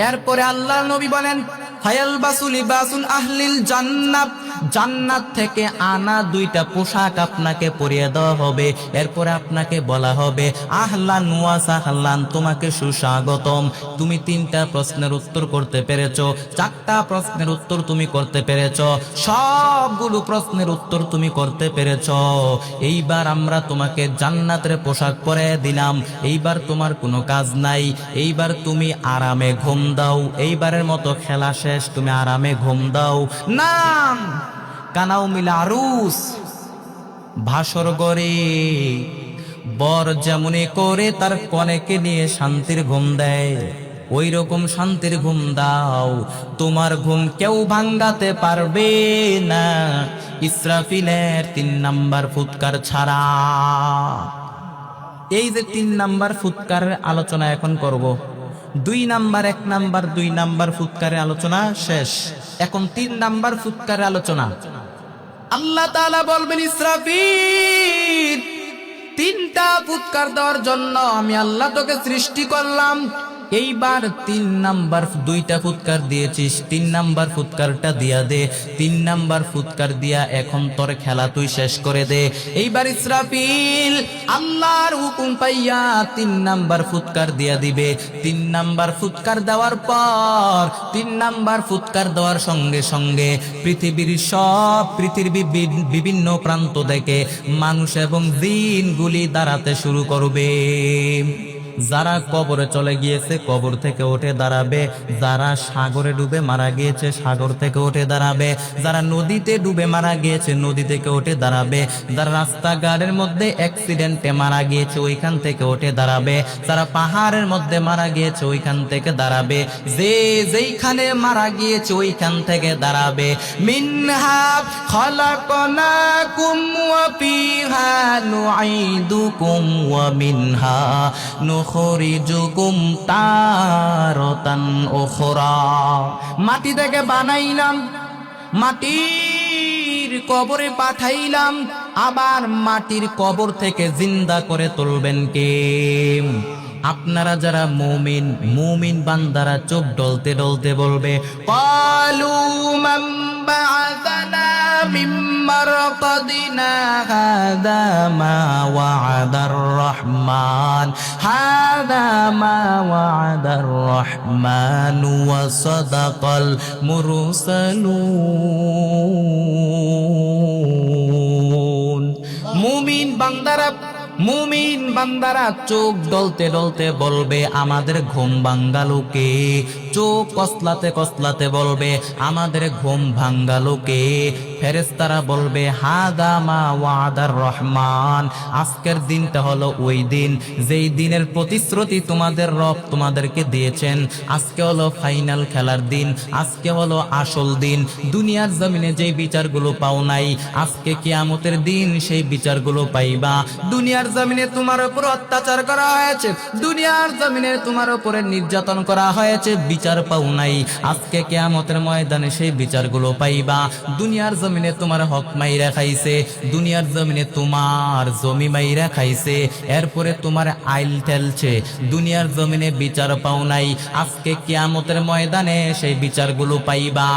এরপরে আল্লাহর নবী বলেন, ফায়ালবাসু লিবাসুল আহলিল জান্নাত, জান্নাত থেকে আনা দুইটা পোশাক আপনাকে পরিয়ে দেওয়া হবে। এরপরে আপনাকে বলা হবে আহলান ওয়া সাহলান, তোমাকে সুস্বাগতম। তুমি তিনটা প্রশ্নের উত্তর করতে পেরেছো, চারটা প্রশ্নের উত্তর তুমি করতে পেরেছো, সবগুলো প্রশ্নের উত্তর তুমি করতে পেরেছো। এইবার আমরা তোমাকে জান্নাতের পোশাক পরিয়ে দিলাম। এইবার তোমার কোনো কাজ নাই, এইবার তুমি আরামে ঘুম দাও। এইবারের মতো খেলা শেষ, তুমি আরামে ঘুম দাও। নাম কানাও মিলা আরুস, ভাসর গড়ে বর যেমনি করে তার কনেকে নিয়ে শান্তির ঘুম দেয়, ওই রকম শান্তির ঘুম দাও। তোমার ঘুম কেউ ভাঙ্গাতে পারবে না, ইসরাফিলের ৩ নাম্বার ফুৎকার ছাড়া। এই যে ৩ নাম্বার ফুৎকারের আলোচনা এখন করব, ২ নাম্বার ১ নাম্বার ২ নাম্বার ফুৎকারের আলোচনা শেষ, এখন ৩ নাম্বার ফুৎকারের আলোচনা। আল্লাহ তাআলা বলবেন, ইসরাফিল, ৩টা ফুৎকার দেওয়ার জন্য আমি আল্লাহ তোকে সৃষ্টি করলাম। এইবার ৩ নাম্বার ২টা ফুৎকার দিয়েছিস, ৩ নাম্বার ফুৎকারটা দিয়া দে। ৩ নাম্বার ফুৎকার দিয়া এখন তোর খেলা তুই শেষ করে দে। এইবার ইসরাফিল আল্লাহর হুকুম পাইয়া ৩ নাম্বার ফুৎকার দিয়া দিবে। ৩ নাম্বার ফুৎকার দেওয়ার পর, ৩ নাম্বার ফুৎকার দেওয়ার সঙ্গে সঙ্গে পৃথিবীর বিভিন্ন প্রান্ত থেকে মানুষ এবং জিনগুলি দাঁড়াতে শুরু করবে। যারা কবরে চলে গিয়েছে কবর থেকে উঠে দাঁড়াবে, যারা সাগরে ডুবে মারা গিয়েছে সাগর থেকে উঠে দাঁড়াবে, যারা নদীতে ডুবে মারা গিয়েছে নদী থেকে উঠে দাঁড়াবে, যারা রাস্তাঘাটের মধ্যে অ্যাক্সিডেন্টে মারা গিয়েছে ওইখান থেকে উঠে দাঁড়াবে, যারা পাহাড়ের মধ্যে মারা গিয়েছে ওইখান থেকে দাঁড়াবে, যে যেইখানে মারা গিয়েছে ওইখান থেকে দাঁড়াবে। মিনহা খালাকনাকুম ওয়া ফিহা নুঈদুকুম ওয়া মিনহা নুখরিজুকুম তারাতান উখরা। মাটি থেকে বানাইলাম, মাটির কবরে পাঠাইলাম, আবার মাটির কবর থেকে জিন্দা করে তুলবেন কে? আপনারা যারা মুমিন, মুমিন বান্দারা চোখ ডলতে ডলতে বলবে, ক্বালু মান বা'আসানা মিন মারকাদিনা হাযা মা ওয়া'আদার রাহমান, হাযা মা ওয়া'আদার রাহমান ওয়া সাদাকাল মুরসালুন। মুমিন বান্দারা চোখ ডলতে ডলতে বলবে, আমাদের ঘুম ভাঙ্গালোকে। চোখ কসলাতে কসলাতে বলবে, আমাদের ঘুম ভাঙ্গালোকে। ফেরেশতারা বলবে, হাদা মা ওয়াদার রহমান, আজকের দিনটা হলো ওই দিন যেই দিনের প্রতিশ্রুতি তোমাদের রব তোমাদেরকে দিয়েছেন। আজকে হলো ফাইনাল খেলার দিন, আজকে হলো আসল দিন। দুনিয়ার জমিনে যেই বিচারগুলো পাও নাই, আজকে কিয়ামতের দিন সেই বিচারগুলো পাইবা। দুনিয়ার জমিনে তোমার উপর অত্যাচার করা হয়েছে, দুনিয়ার জমিনে তোমার উপরে নির্যাতন করা হয়েছে, বিচার পাও নাই, আজকে কিয়ামতের ময়দানে সেই বিচারগুলো পাইবা। দুনিয়ার জমিনে তোমার হক মাইরা খাইছে, দুনিয়ার জমিনে তোমার জমি মাইরা খাইছে, এরপরে তোমার আইল ঠেলছে, দুনিয়ার জমিনে বিচার পাও নাই, আজকে কিয়ামতের ময়দানে সেই বিচারগুলো পাইবা।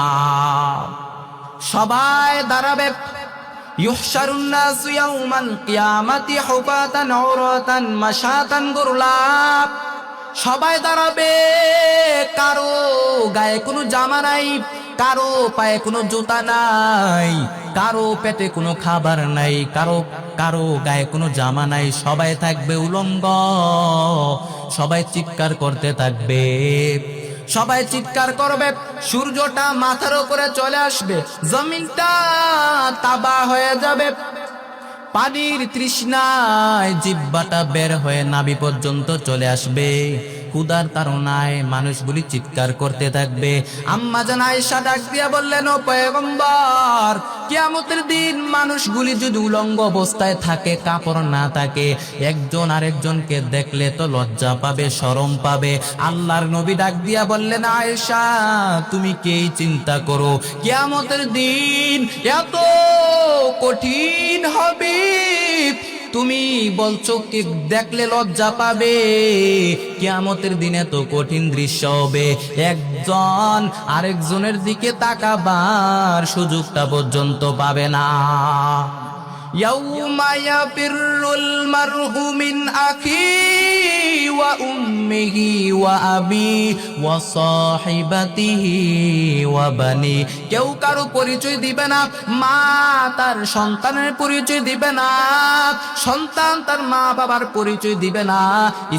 সবাই দাঁড়াবে, ইউহশারুন নাসু ইয়াউমাল কিয়ামাতি হুফাতান উরাতান মাশাতান গুরলা। সবাই দাঁড়াবে, কারো গায়ে কোনো জামা নাই, কারো পায়ে কোনো জুতা নাই, কারো পেটে কোনো খাবার নাই, কারো কারো গায়ে কোনো জামা নাই, সবাই থাকবে উলঙ্গ। সবাই চিৎকার করতে থাকবে, সবাই চিৎকার করবে। সূর্যটা মাথার উপরে চলে আসবে, জমিনটা তাবা হয়ে যাবে। পানির তৃষ্ণায় জিহ্বাটা বের হয়ে নাভি পর্যন্ত চলে আসবে। ক্ষুধার তাড়নায় মানুষগুলি চিৎকার করতে থাকবে। আম্মা জান আয়েশা ডাক দিয়া বললেন, ও পয়গম্বর, কিয়ামতের দিন মানুষগুলি যদি উলঙ্গ অবস্থায় থাকে, কাপড় না থাকে, একজন আরেকজনকে দেখলে তো লজ্জা পাবে, শরম পাবে। আল্লাহর নবী ডাক দিয়া বললেন, আয়েশা তুমি কি চিন্তা করো, কিয়ামতের দিন এত কঠিন হবে, তুমি বলছো কি দেখলে লজ্জা পাবে? কিয়ামতের দিনে তো কঠিন দৃশ্য হবে, একজন আরেকজনের দিকে তাকাবার সুযোগটা পর্যন্ত পাবে না। ইয়াউমা ইয়াফিরুল মারহু মিন আখিহি ওয়া উম্মিহি ওয়া আবি ওয়া সাহিবাতিহি ওয়া বানি। কেউ কারো পরিচয় দিবে না, মা তার সন্তানের পরিচয় দিবে না, সন্তান তার মা বাবার পরিচয় দিবে না,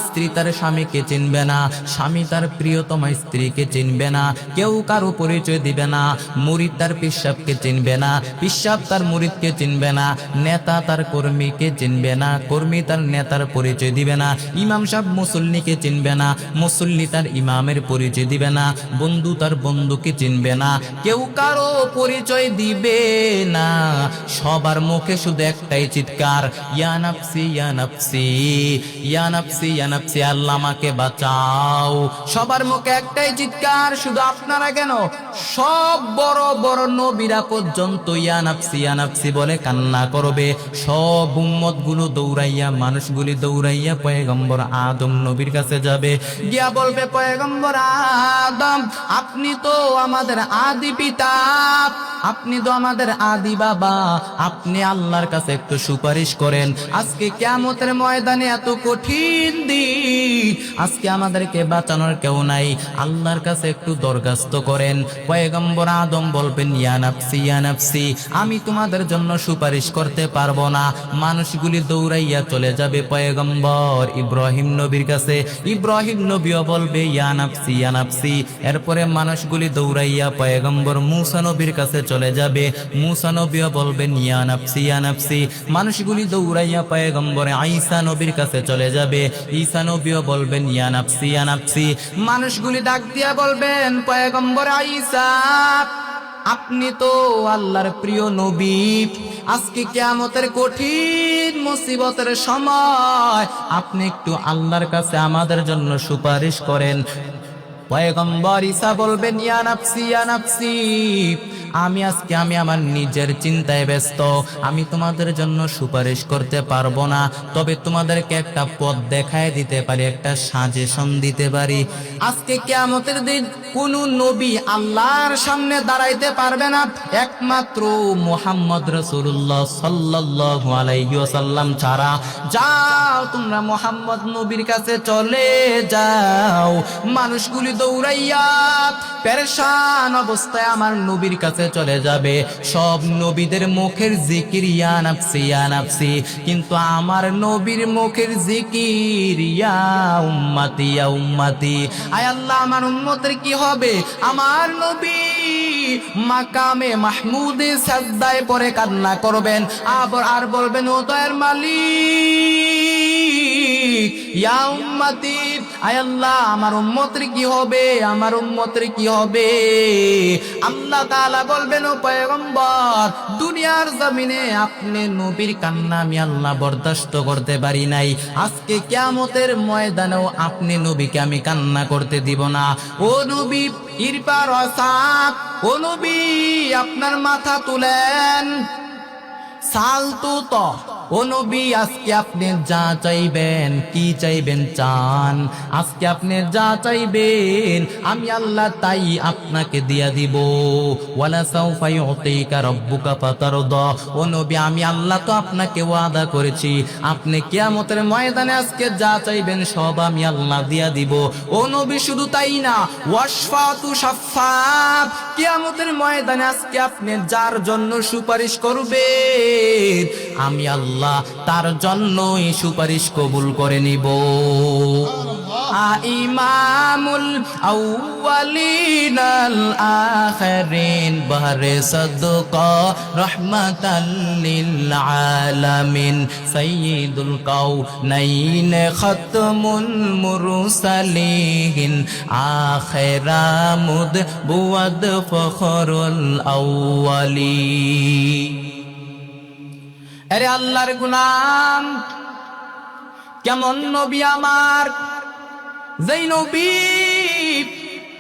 স্ত্রী তার স্বামীকে চিনবে না, স্বামী তার প্রিয়তমা স্ত্রীকে চিনবে না, কেউ কারো পরিচয় দিবে না। মুরিদ তার পিসাবকে চিনবে না, পিসাব তার মুরিদকে চিনবে না, নেতা তার কর্মীকে চিনবে না, কর্মী তার নেতার পরিচয় দিবে না, ইমাম সাহেব মুসল্লিকে চিনবে না, মুসল্লি তার ইমামের পরিচয় দিবে না, বন্ধু তার বন্ধুকে চিনবে না, কেউ কারো পরিচয় দিবে না। সবার মুখে শুধু একটাই চিৎকার, ইয়া নাফসি ইয়া নাফসি ইয়া নাফসি ইয়া নাফসি, আল্লাহ আমাকে বাঁচাও। সবার মুখে একটাই চিৎকার, শুধু আপনারা কেন, সব বড় বড় নবীরা পর্যন্ত ইয়া নাফসি বলে কান্না করবে। সব উম্মত গুলো দৌড়াইয়া, মানুষগুলি দৌড়াইয়া পয়গম্বর আদম নবীর কাছে যাবে, গিয়া বলবে, পয়গম্বর আদম আপনি তো আমাদের আদি পিতা, আপনি তো আমাদের আদি বাবা, আপনি আল্লাহর কাছে একটু সুপারিশ করেন। আজকে কিয়ামতের ময়দানে এত কঠিন দিন, আজকে আমাদেরকে বাঁচানোর কেউ নাই, আল্লাহর কাছে একটু দরখাস্ত করেন। পয়গম্বর আদম বলবেন, ইয়া নাফসি, আমি তোমাদের জন্য সুপারিশ করতে পারবো না। মানুষগুলি দৌড়াইয়া চলে যাবে পয়গম্বর ইব্রাহিম নবীর কাছে, ইব্রাহিম নবীও বলবে, ইয়া নাফসি। এরপরে মানুষগুলি দৌড়াইয়া পয়গম্বর মুসা নবীর কাছে চলে যাবে, মুসা নবীও বলবেন, ইয়া নাফসি। মানুষগুলি দৌড়াইয়া পয়গম্বর ঈসা নবীর কাছে চলে যাবে, ঈসা নবীও বলবেন, ইয়া নাফসি। মানুষগুলি ডাক দিয়া বলবেন, পয়গম্বর ঈসা আপনি তো আল্লাহর প্রিয় নবী, আজকে কিয়ামতের কঠিন মুসিবতের সময় আপনি একটু আল্লাহর কাছে আমাদের জন্য সুপারিশ করেন। পয়গম্বর ঈসা বলবেন, ইয়া নাফসি, আমি আমার নিজের চিন্তায় ব্যস্ত, আমি তোমাদের জন্য সুপারিশ করতে পারবো না, তবে তোমাদেরকে একটা পথ দেখায় দিতে পারি, একটা সাজেশন দিতে পারি। আজকে কিয়ামতের দিন কোন নবী আল্লাহর সামনে দাঁড়াইতে পারবে না, একমাত্র মুহাম্মদ রাসূলুল্লাহ সাল্লাল্লাহু আলাইহি ওয়াসাল্লাম ছাড়া। যাও তোমরা মুহাম্মদ নবীর কাছে চলে যাও। মানুষগুলি দৌড়াইয়া পেরেশান অবস্থায় আমার নবীর কাছে চলে যাবে। সব নবীদের মুখের জিকির ইয়া নাফসি, কিন্তু আমার নবীর মুখের জিকির ইয়া উম্মতি। আয় আল্লাহ, আমার উম্মতের কি হবে? আমার নবী মাকামে মাহমুদে সাজদায় পড়ে কান্না করবেন, আর বলবেন, ও দয়ার মালিক, ইয়া উম্মতি, আয় আল্লাহ আমার উম্মতের কি হবে? আমার উম্মতের কি হবে? আল্লাহ তাআলা বলবেন, ও পয়গম্বর, দুনিয়ার জমিনে আপনি নবীর কান্না আমি আল্লাহ বরদাস্ত করতে পারি নাই, আজকে কিয়ামতের ময়দানেও আপনি নবীকে আমি কান্না করতে দিব না। ও নবী ইরফার ওয়াসাক, ও নবী আপনার মাথা তুলেন, সালতু তো ও নবী আজকে আপনি যা চাইবেন, কি চাইবেন চান, আজকে আপনি যা চাইবেন আমি আল্লাহ তাই আপনাকে দিয়া দিব। ওয়ালা সাউফা ইউতিকা রাব্বুকা ফাতারদা, ও নবী আমি আল্লাহ তো আপনাকে ওয়াদা করেছি আপনি কিয়ামতের ময়দানে আজকে যা চাইবেন সব আমি আল্লাহ দিয়া দিব। ও নবী শুধু তাই না, ওয়াশফাতু শাফফাত, কিয়ামতের ময়দানে আজকে আপনি যার জন্য সুপারিশ করবেন আমি আল্লাহ তার জন্যই সুপারিশ কবুল করে নিব। ইমামুল আউয়ালিন আল আখিরিন বাহরে সাদকা রাহমাতাল লিল আলামিন সাইয়্যিদুল কাউনাইন খাতমুল মুরসালিন আখিরা মুদবুয়াদ ফখরুল আউয়ালিন। আরে আল্লাহর গোলাম, কেমন নবী আমার, যেই নবী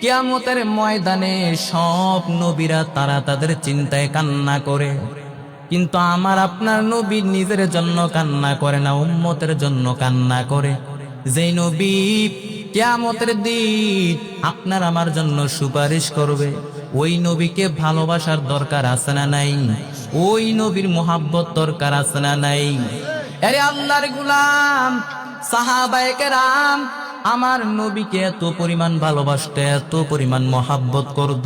কিয়ামতের ময়দানে সব নবীরা তারা তাদের চিন্তায় কান্না করে, কিন্তু আমার আপনার নবী নিজের জন্য কান্না করে না, উম্মতের জন্য কান্না করে। যেই নবী কিয়ামতের দিন আপনার আমার জন্য সুপারিশ করবে, ওই নবীকে ভালোবাসার দরকার আছে না নাই? ওই নবীর মোহাব্বত দরকার আছে না নাই? আরে আল্লাহর গোলাম, সাহাবায়ে কেরাম আমার নবীকে এত পরিমাণ ভালোবাসতে, এত পরিমাণ মোহাব্বত করত।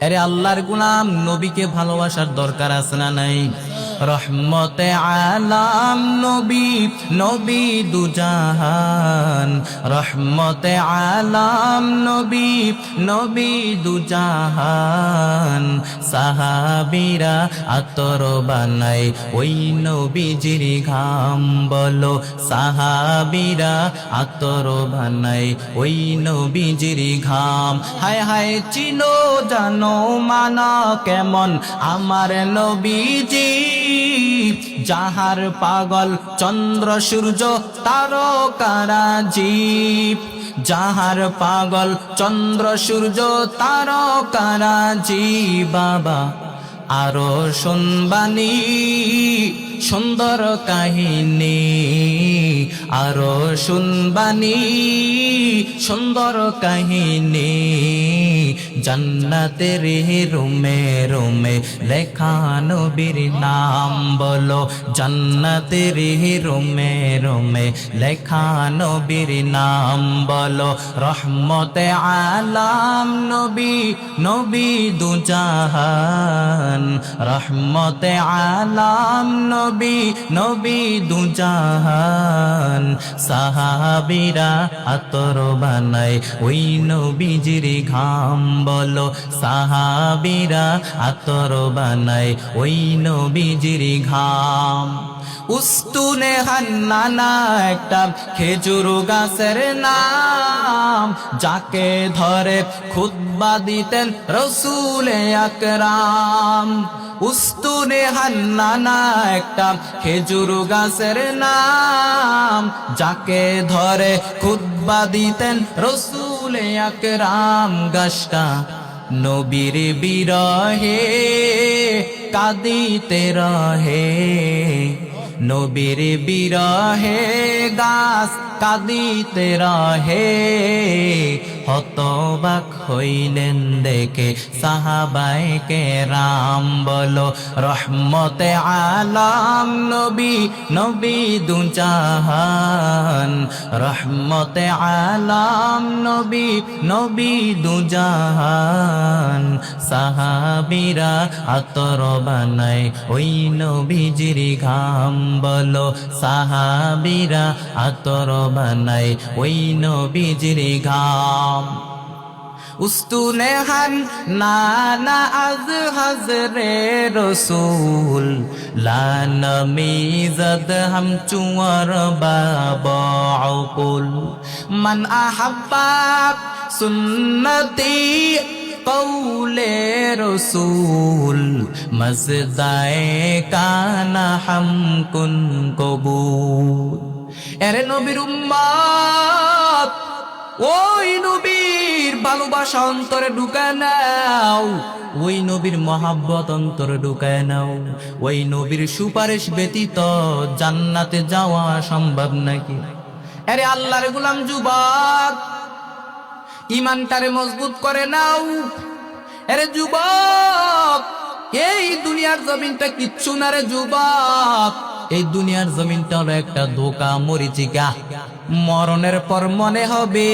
আরে আল্লাহর গোলাম, নবীকে ভালোবাসার দরকার আছে না নাই? রহমতে আলাম নবী, নবী দুজাহান, রহমতে আলাম নবী, নবী দুজাহান। সাহাবীরা আতর বানায় ওই নবীজির ঘাম, বলো সাহাবীরা আতর বানায় ওই নবীজির ঘাম। হায় হায় চিনো জানো মানা কেমন আমার নবীজি, যাহার পাগল চন্দ্র সূর্য তারকারা জীব, যাহার পাগল চন্দ্র সূর্য তারকারা জীব। বাবা আরো শুনবানি সুন্দর কাহিনী, আরো শুনবানি সুন্দর কাহিনী, জান্নাতের রুমে রুমে লেখা নবীর নাম, বলো জান্নাতের রুমে রুমে লেখা নবীর নাম, বলো রহমতে আলাম নবী, নবী দুজাহান, রহমতে আলাম নবী, নবী দুজাহান। সাহাবীরা আতর বানায় ওই নবীজির ঘাম, বলো সাহাবীরা আতর বানায় ওই নবীজির ঘাম। উস্তুনে হান্নানা একটা খেজুর গাছের নাম, যাকে ধরে খুতবা দিতেন রসুলে আকরাম। উস্তুনে হান্নানা একটা খেজুর গাছের নাম, যাকে ধরে খুতবা দিতেন রসুলে আকরাম। গাছটা নবীর বিরহে কাঁদিতে রহে, নবীর বিরহে গাছ কাঁদিতে রহে। হতবাক হইলেন দেখে সাহাবায়ে কেরাম, বলো রহমতে আলাম নবী, নবী দুজাহান, রহমতে আলাম নবী, নবী দুজাহান। সাহাবীরা আতর বানায় ওই নবীজির ঘাম, বলো সাহাবীরা আতর বানায় ওই নবীজির ঘাম। উস্তুনে হান নানা আজ হজরে রসুল, লান মিজদ হাম চুয়ার বাবুল। মান আহাব্বা সুন্নতি কৌলে রসুল, মজদায়ে কানা হাম কুন কবুল। এরে নবীর উম্মত, ওই নবীর ভালোবাসা অন্তরে ঢুকায় নাও, ওই নবীর মহাব্বত অন্তরে ঢুকায় নাও। ওই নবীর সুপারিশ ব্যতীত জান্নাতে যাওয়া সম্ভব নাকি? আরে আল্লাহর গোলাম যুবক, ইমানটারে মজবুত করে নাও। আরে যুবক, এই দুনিয়ার জমিনটা কিচ্ছু না রে যুবক। এই দুনিয়ার জমিনটা হলো একটা ধোঁকা, মরিচিকা। মরণের পর মনে হবে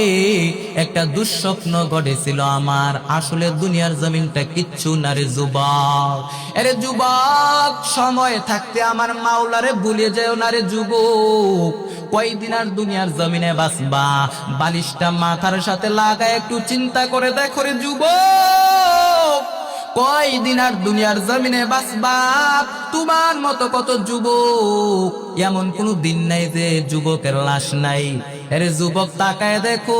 একটা দুঃস্বপ্ন ঘটেছিল আমার, আসলে দুনিয়ার জমিনটা কিচ্ছু না রে যুবক। আরে যুবক, সময় থাকতে আমার মাওলারে ভুলে যেও না রে যুবক। কয়দিন আর দুনিয়ার জমিনে বাঁচবা? বালিশটা মাথার সাথে লাগায় একটু চিন্তা করে দেখো রে যুবক, কয়দিন আর দুনিয়ার জমিনে বাঁচবা? তোমার মতো কত যুবক, এমন কোন দিন নাই যে যুবকের লাশ নাই। আরে যুবক, তাকায় দেখো,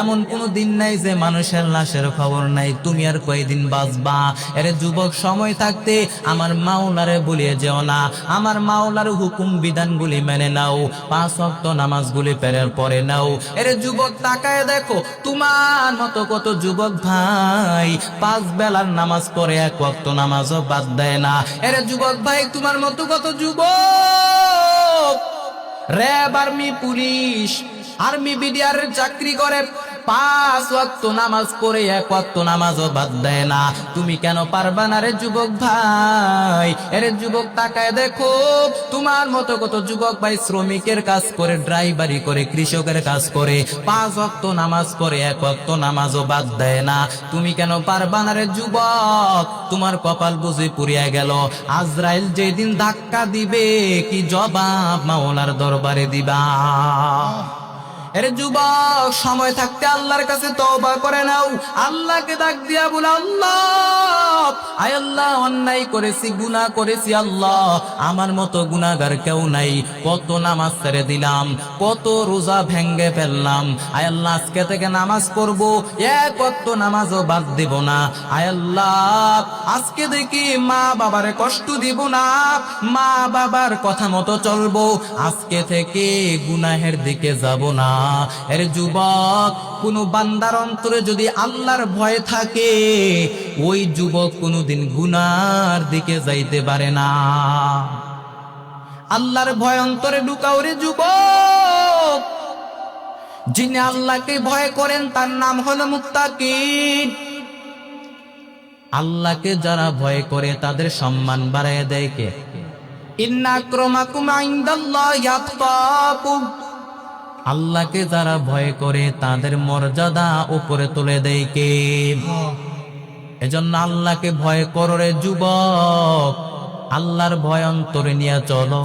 এমন কোন দিন নাই যে মানুষের লাশের খবর নাই। তুমি আর কয়দিন বাঁচবা? আরে যুবক, সময় থাকতে আমার মাওলারে ভুলিয়ে যেও না, আমার মাওলার হুকুম বিধানগুলি মেনে নাও, 5 ওয়াক্ত নামাজগুলি পড়ে নাও। আরে যুবক, তাকায় দেখো, তোমার মতো কত যুবক ভাই 5 বেলার নামাজ পড়ে 1 ওয়াক্ত নামাজও বাদ দেয় না। আরে যুবক ভাই, তোমার মতো কত যুবক RAB, army, police, army, BDR চাকরি করে, 5 ওয়াক্ত নামাজ পড়ে 1 ওয়াক্ত নামাজও বাদ দেয় না। তুমি কেন পারবা না রে যুবক ভাই? আরে যুবক, তাকায় দেখো, তোমার মতো কত যুবক ভাই শ্রমিকের কাজ করে, ড্রাইভারি করে, কৃষকের কাজ করে, 5 ওয়াক্ত নামাজ পড়ে 1 ওয়াক্ত নামাজও বাদ দেয় না। তুমি কেন পারবা না রে যুবক? তোমার কপাল বুঝি পুড়িয়া গেল। আজরাইল যেদিন ধাক্কা দিবে, কি জবাব মাওলার দরবারে দিবা? আরে যুবক, সময় থাকতে আল্লাহর কাছে তওবা করে নাও। আল্লাহকে ডাক দিয়া বলো, আল্লাহ, আয় আল্লাহ, অন্যায় করেছি, গুনাহ করেছি আল্লাহ, আমার মতো গুনাহগার কেউ নাই। কত নামাজ ছেড়ে দিলাম, কত রোজা ভেঙ্গে ফেললাম। আয় আল্লাহ, আজকে থেকে নামাজ পড়বো, 1 ওয়াক্ত নামাজও বাদ দিব না। আয় আল্লাহ, আজকে দেখি মা বাবারে কষ্ট দিব না, মা বাবার কথা মতো চলবো, আজকে থেকে গুনাহের দিকে যাব না। এর যুবক, কোন বান্দার অন্তরে যদি আল্লাহর ভয় থাকে, ওই যুবক কোনদিন গুনার দিকে যাইতে পারে না। আল্লাহর ভয় অন্তরে ঢুকাও রে যুবক। যিনি আল্লাহকে ভয় করেন তার নাম হলো মুত্তাকিন। আল্লাহকে যারা ভয় করে তাদের সম্মান বাড়ায় দেয় কে? ইন্না আক্রামাকুম ইনদাল্লাহি আতকাকুম। আল্লাহকে যারা ভয় করে তাদের মর্যাদা উপরে তুলে দেয় কে? এজন্য আল্লাহকে ভয় করো রে যুবক। আল্লাহর ভয় অন্তরে নিয়ে চলো।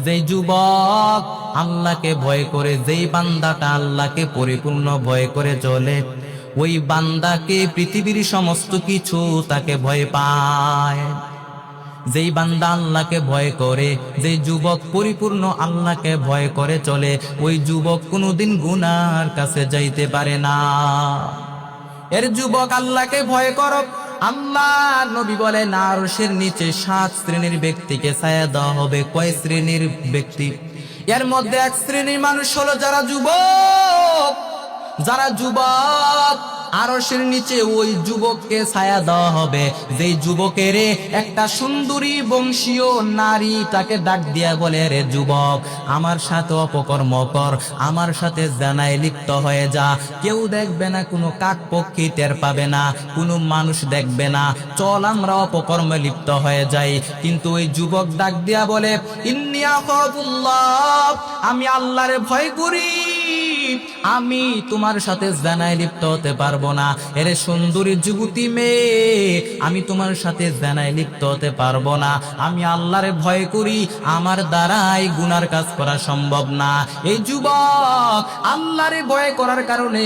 যেই যুবক আল্লাহকে ভয় করে, যেই বান্দাটা আল্লাহকে পরিপূর্ণ ভয় করে চলে, ওই বান্দাকে পৃথিবীর সমস্ত কিছু তাকে ভয় পায়। যেই বান্দা আল্লাহকে ভয় করে, যেই যুবক পরিপূর্ণ আল্লাহকে ভয় করে চলে, ওই যুবক কোনোদিন গুনার কাছে যাইতে পারে না। এর যুবক, আল্লাহকে ভয় করো। আল্লাহ নবী বলেন, আরশের নিচে 7 শ্রেণীর ব্যক্তিকে ছায়া দেওয়া হবে। কয় শ্রেণীর ব্যক্তি? এর মধ্যে 1 শ্রেণীর মানুষ হলো যারা যুবক। যারা যুবক, আরশের নিচে ওই যুবককে ছায়া দেওয়া হবে। যেই যুবকের একটা সুন্দরী বংশীয় নারী তাকে ডাক দিয়া বলে, রে যুবক, আমার সাথে অপকর্ম কর, আমার সাথে জানায় লিপ্ত হয়ে যা। কেউ দেখবে না, কোনো কাক পক্ষী টের পাবে না, কোনো মানুষ দেখবে না, চল আমরা অপকর্মে লিপ্ত হয়ে যাই। কিন্তু ওই যুবক ডাক দিয়া বলে, ইন্নী আখাফুল্লাহ, আমি আল্লাহরে ভয় করি, আমি তোমার সাথে জানায় লিপ্ত হতে পারবো না। এর সুন্দরী যুবতী মেয়ে, আমি তোমার সাথে জানায় লিপ্ত হতে পারবো না। আমি আল্লাহরে ভয় করি, আমার দ্বারাই গুনার কাজ করা সম্ভব না। এই যুবক আল্লাহরে ভয় করার কারণে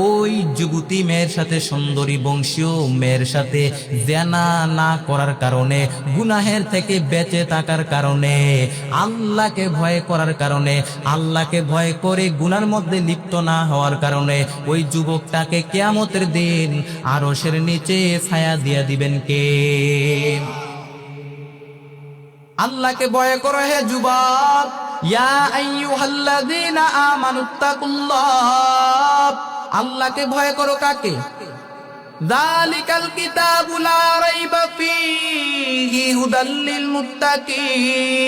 ওই যুবতী মেয়ের সাথে, সুন্দরী বংশীয় মেয়ের সাথে জানা না করার কারণে, গুনাহের থেকে বেঁচে থাকার কারণে, আল্লাহকে ভয় করার কারণে, আল্লাহকে ভয় করে গুনার মধ্যে লিপ্ত না হওয়ার কারণে ওই যুবকটাকে কিয়ামতের দিন আরশের নিচে ছায়া দিয়ে দিবেন কে? আল্লাহকে ভয় করো হে যুবক। ইয়া আইয়ুহাল্লাযীনা আমানুত্তাকুল্লাহ, আল্লাহকে ভয় করো কাকে? যালিকাল কিতাবু লা রাইবা ফীহি হুদাল লিল মুত্তাকিন।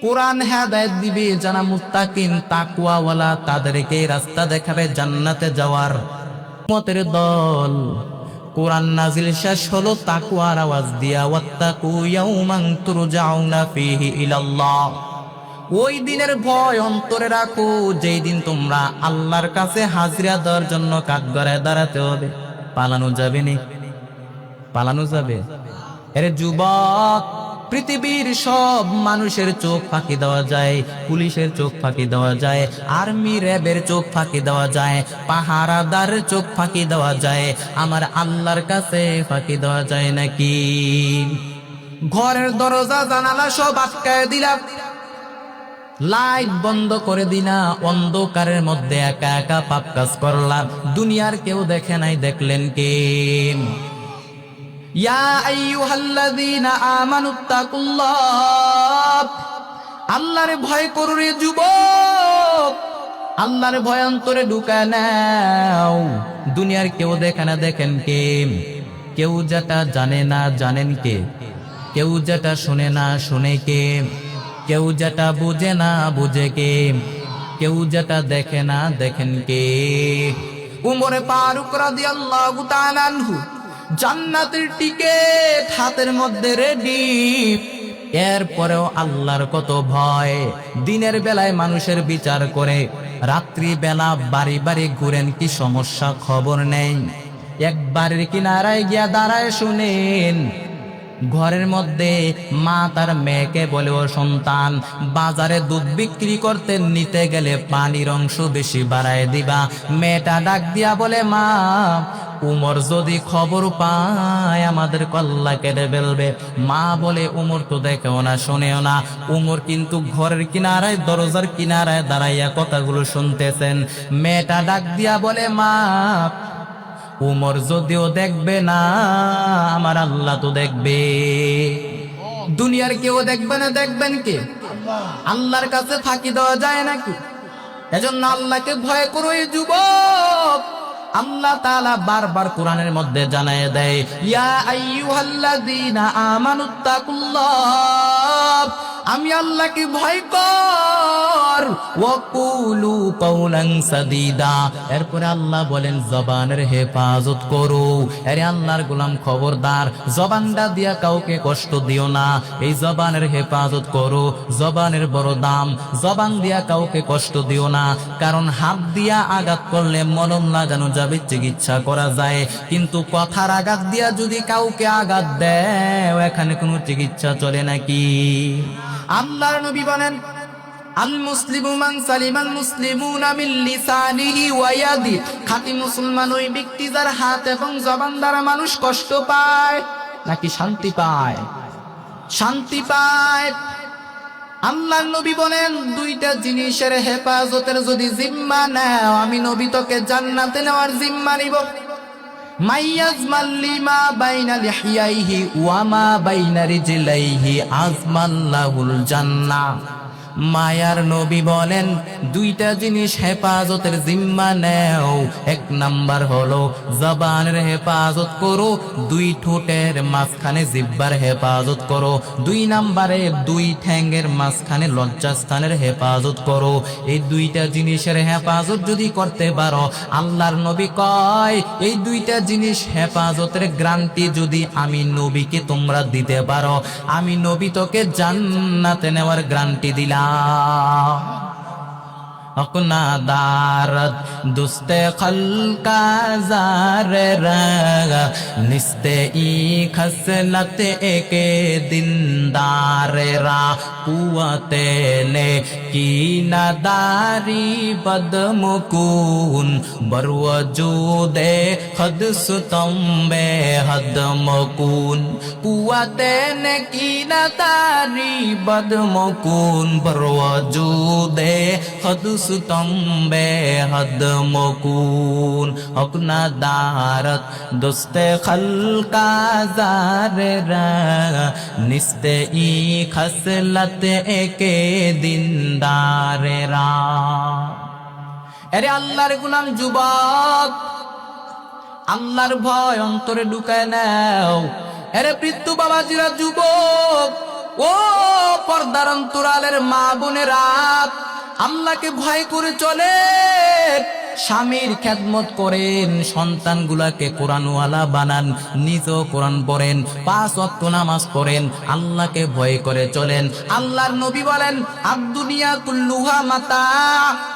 কোরআন হেদায়েত দিবে যারা মুত্তাকিন তাকওয়াওয়ালা, তাদেরকে রাস্তা দেখাবে জান্নাতে যাওয়ার। উম্মতের দল কোরআন নাজিল শেষ হলো তাকওয়ার আওয়াজ দিয়া, ওয়াত্তাকু ইয়াউমান তুরজাউনা ফীহি ইলাল্লাহ। ওই দিনের ভয় অন্তরে রাখো, যেই দিন তোমরা আল্লাহর কাছে হাজিরা দেওয়ার জন্য কাঠগড়ায় দাঁড়াতে হবে। পালানো যাবে নি? পালানো যাবে? এর যুবক, পৃথিবীর সব মানুষের চোখ ফাঁকি দেওয়া যায়, পুলিশের চোখ ফাঁকি দেওয়া যায়, আর্মি র্যাবের চোখ ফাঁকি দেওয়া যায়, পাহারাদারের চোখ ফাঁকি দেওয়া যায়, আমার আল্লাহর কাছে ফাঁকি দেওয়া যায় নাকি? ঘরের দরজা জানালা সব আটকায় দিলাম, লাইট বন্ধ করে দিনা, অন্ধকারের মধ্যে একা একা পাপ কাজ করলাম, দুনিয়ার কেউ দেখে নাই, দেখলেন কে? ইয়া আইয়ুহাল্লাযীনা আমানুত্তাকুল্লাহ, আল্লাহর ভয় করো রে যুবক, আল্লাহর ভয় অন্তরে ঢুকায় নাও। দুনিয়ার কেউ দেখে না, দেখেন কে? কেউ যেটা জানে না, জানেন কে? কেউ যেটা শুনে না, শুনে কে? কেউ যেটা বুঝে না, বুঝে কে? কেউ যেটা দেখে না, দেখেন কে? উমরে ফারুক রাদিয়াল্লাহু তাআলা আনহু জান্নাতের টিকেট হাতের মধ্যে রেডি, এরপরেও আল্লাহর কত ভয়। দিনের বেলায় মানুষের বিচার করে, রাত্রি বেলা বাড়ি বাড়ি ঘুরেন, কি সমস্যা খবর নেই। এক বাড়ির কিনারায় গিয়া দাঁড়ায় শুনেন, ঘরের মধ্যে মা তার মেয়েকে বলে, ও সন্তান, বাজারে দুধ বিক্রি করতে নিতে গেলে পানির অংশ বেশি বাড়ায় দিবা। মেয়েটা ডাক দিয়া বলে, মা, উমর যদি খবর পায় আমাদের কল্লা কেটে ফেলবে। মা বলে, উমর তো দেখেও না, শোনেও না। উমর কিন্তু ঘরের কিনারায়, দরজার কিনারায় দাঁড়াইয়া কথাগুলো শুনতেছেন। মেয়েটা ডাক দিয়া বলে, মা, উমর যদিও দেখবে না, আমার আল্লাহ তো দেখবে। দুনিয়ার কেউ দেখবে না, দেখবেন কে? আল্লাহর কাছে ফাঁকি দেওয়া যায় নাকি? এজন্য আল্লাহকে ভয় করো এই যুবক। আল্লাহ তাআলা বারবার কোরআনের মধ্যে জানায় দেয়, ইয়া আইয়ুহাল্লাযীনা আমানুত্তাকুল্লাহ, আমি আল্লাহকে ভয় কর, ওয়াকুলু কাওলান সাদীদা। এরপরে আল্লাহ বলেন, জবানের হেফাজত করো। আরে আল্লাহর গোলাম, খবরদার, জবানটা দিয়া কাউকে কষ্ট দিও না। এই জবানের হেফাজত করো, জবানের বড় দাম। জবান দিয়া কাউকে কষ্ট দিও না, কারণ হাত দিয়া আঘাত করলে মলম লাগানো যাবে, চিকিৎসা করা যায়, কিন্তু কথার আঘাত দিয়া যদি কাউকে আঘাত দেয়, এখানে কোনো চিকিৎসা চলে নাকি? আল্লাহর নবী বলেন, আল মুসলিমু মান সালিমাল মুসলিমুনা মিন লিসানিহি ওয়া ইয়াদি। খাঁটি মুসলমান ওই ব্যক্তি যার হাত এবং জবান দ্বারা মানুষ কষ্ট পায় নাকি শান্তি পায়? শান্তি পায়। আল্লাহর নবী বলেন, দুইটা জিনিসের হেফাজতের যদি জিম্মা নাও, আমি নবী তোকে জান্নাতে নেওয়ার জিম্মা নিব। মাইয়াজমাল লিমা বাইনা লিহিয়াইহি ওয়া মা বাইনা রিজলাইহি আজমাল্লাহুল জান্নাহ। মায়ার নবী বলেন, দুইটা জিনিস হেফাজতের জিম্মা নেও। এক নাম্বার হলো জবানের হেফাজত করো, দুই ঠোঁটের মাঝখানে জিহ্বার হেফাজত করো। দুই নাম্বারে দুই ঠ্যাঙ্গের মাঝখানে লজ্জাস্থানের হেফাজত করো। এই দুইটা জিনিসের হেফাজত যদি করতে পারো, আল্লাহর নবী কয়, এই দুইটা জিনিস হেফাজতের গ্যারান্টি যদি আমি নবীকে তোমরা দিতে পারো, আমি নবী তোকে জান্নাতে নেওয়ার গ্যারান্টি দিলাম। अपना दारद दुस्ते खल्का ज़ारे रगा निस्ते ई खसलत एके दिनदारे रा कुवते ने की नदारी बदमुकून बरवजूदे खद सुतम्बे हद मकून कुवते ने की नदारी बदमुकून बरवजूदे खद सुतम्बे हद मकून अपना दारत दोस्ते खल्का ज़ारे रगा निस्ते ई खसलत एके दिनदारे रा। আরে আল্লাহর গোলাম যুবক, আল্লাহর ভয় অন্তরে ঢুকায় নাও। আরে বৃদ্ধ বাবাজিরা, যুবক, ও পর্দার অন্তরালের মা বোনেরা, আল্লাহকে ভয় করে চলে, স্বামীর খেদমত করেন, সন্তানগুলাকে কোরআনওয়ালা বানান, নিজেও কোরআন পড়েন, 5 ওয়াক্ত নামাজ পড়েন, আল্লাহকে ভয় করে চলেন। আল্লাহর নবী বলেন, আদ-দুনিয়া কুল্লুহা মাতা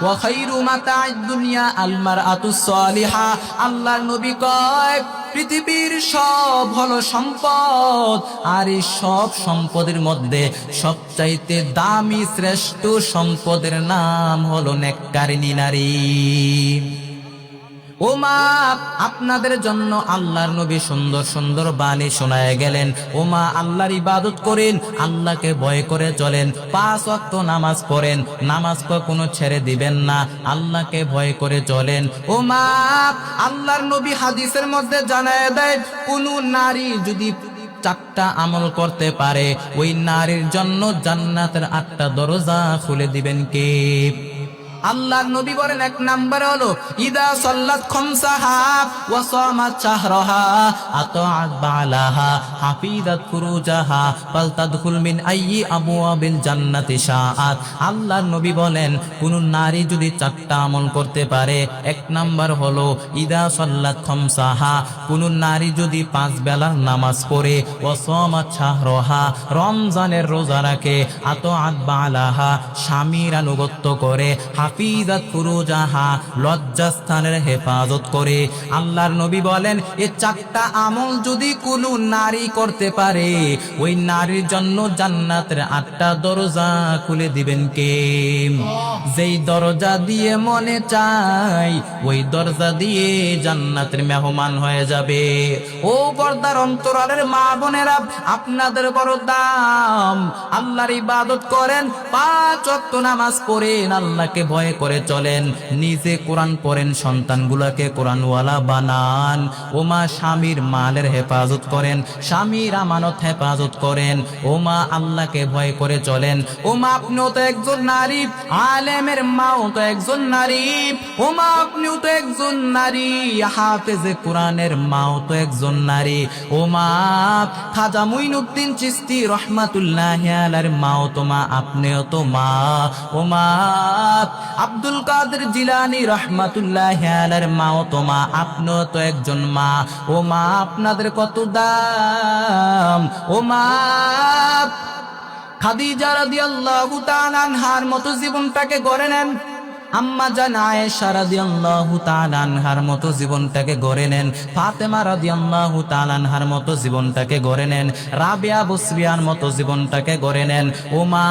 ওয়া খায়রু মাতা'আদ দুনিয়া আল মারআতুস সালিহা। আল্লাহর নবী কয়, পৃথিবীর সব হলো সম্পদ, আর এই সব সম্পদের মধ্যে সবচাইতে দামি শ্রেষ্ঠ সম্পদের নাম হলো নেককারিনী নারী। ও মা, আপনাদের জন্য আল্লাহর নবী সুন্দর সুন্দর বাণী শোনায় গেলেন। ও মা, আল্লাহর ইবাদত করেন, আল্লাহকে ভয় করে চলেন, 5 ওয়াক্ত নামাজ পড়েন, নামাজ কখনো ছেড়ে দিবেন না, আল্লাহকে ভয় করে চলেন। ও মা, আল্লাহর নবী হাদিসের মধ্যে জানায় দেয়, কোন নারী যদি 4টা আমল করতে পারে, ওই নারীর জন্য জান্নাতের 8টা দরজা খুলে দিবেন কে? আল্লাহর নবী বলেন, 1 নাম্বার হলো ইদা সাল্লাত খামসাহা ওয়া সামাত শাহরাহা আতাআত বালাহা হাফিজাত ফুরুজাহা ফালতাদখুল মিন আইয়ি আবওয়াবিল জান্নাতি শাআত। আল্লাহর নবী বলেন, কোন নারী যদি 4টা আমল করতে পারে, 1 নাম্বার হলো ইদা সাল্লাত খামসাহা, কোন নারী যদি 5 বেলার নামাজ পড়ে, ওয়া সামাত শাহরাহা, রমজানের রোজা রাখে, আতাআত বালাহা, স্বামীর আনুগত্য করে, হাফিজাত ফুরুজাহা, লজ্জাস্থানের হেফাজত করে। আল্লাহর নবী বলেন, এই 4টা আমল যদি কোনো নারী করতে পারে, ওই নারীর জন্য জান্নাতের 8টা দরজা খুলে দিবেন কে? যেই দরজা দিয়ে মনে চাই, ওই দরজা দিয়ে জান্নাতের মেহমান হয়ে যাবে। ও পর্দার অন্তরালের মা বোনেরা, আপনাদের বড় দাম, আল্লাহর ইবাদত করেন, 5 ওয়াক্ত নামাজ পড়েন, আল্লাহকে ভয় করে চলেন, নিজে কোরআন পড়েন, সন্তানগুলোকে কোরআনওয়ালা বানান। ও মা, স্বামীর মালের হেফাজত করেন, স্বামীর আমানত হেফাজত করেন। ও মা, আল্লাহকে ভয় করে চলেন। ও মা, আপনিও তো একজন নারী, আলেমের মাও তো একজন নারী। ও মা, আপনিও তো একজন নারী, হাফেজে কোরআনের মাও তো একজন নারী। ও মা, খাজা মুঈনুদ্দিন চিশতি রহমাতুল্লাহি আলাইহির মাও তো মা, আপনিও তো মা। ও মা, আব্দুল কাদের জিলানী রহমাতুল্লাহি আলাইহির মাও তো মা, আপনিও তো একজন মা। ও মা, আপনাদের কত দাম। ও মা, খাদিজা রাদিয়াল্লাহু তাআলা আনহার মতো জীবনটাকে গড়ে নেন, আম্মা জান আয়েশা রাদিয়াল্লাহু তাআলা আনহার মতো জীবনটাকে গড়ে নেন, ফাতেমা রাদিয়াল্লাহু তাআলা আনহার মতো জীবনটাকে গড়ে নেন, রাবিয়া বসরিয়ার মতো জীবনটাকে গড়ে নেন। ও মা,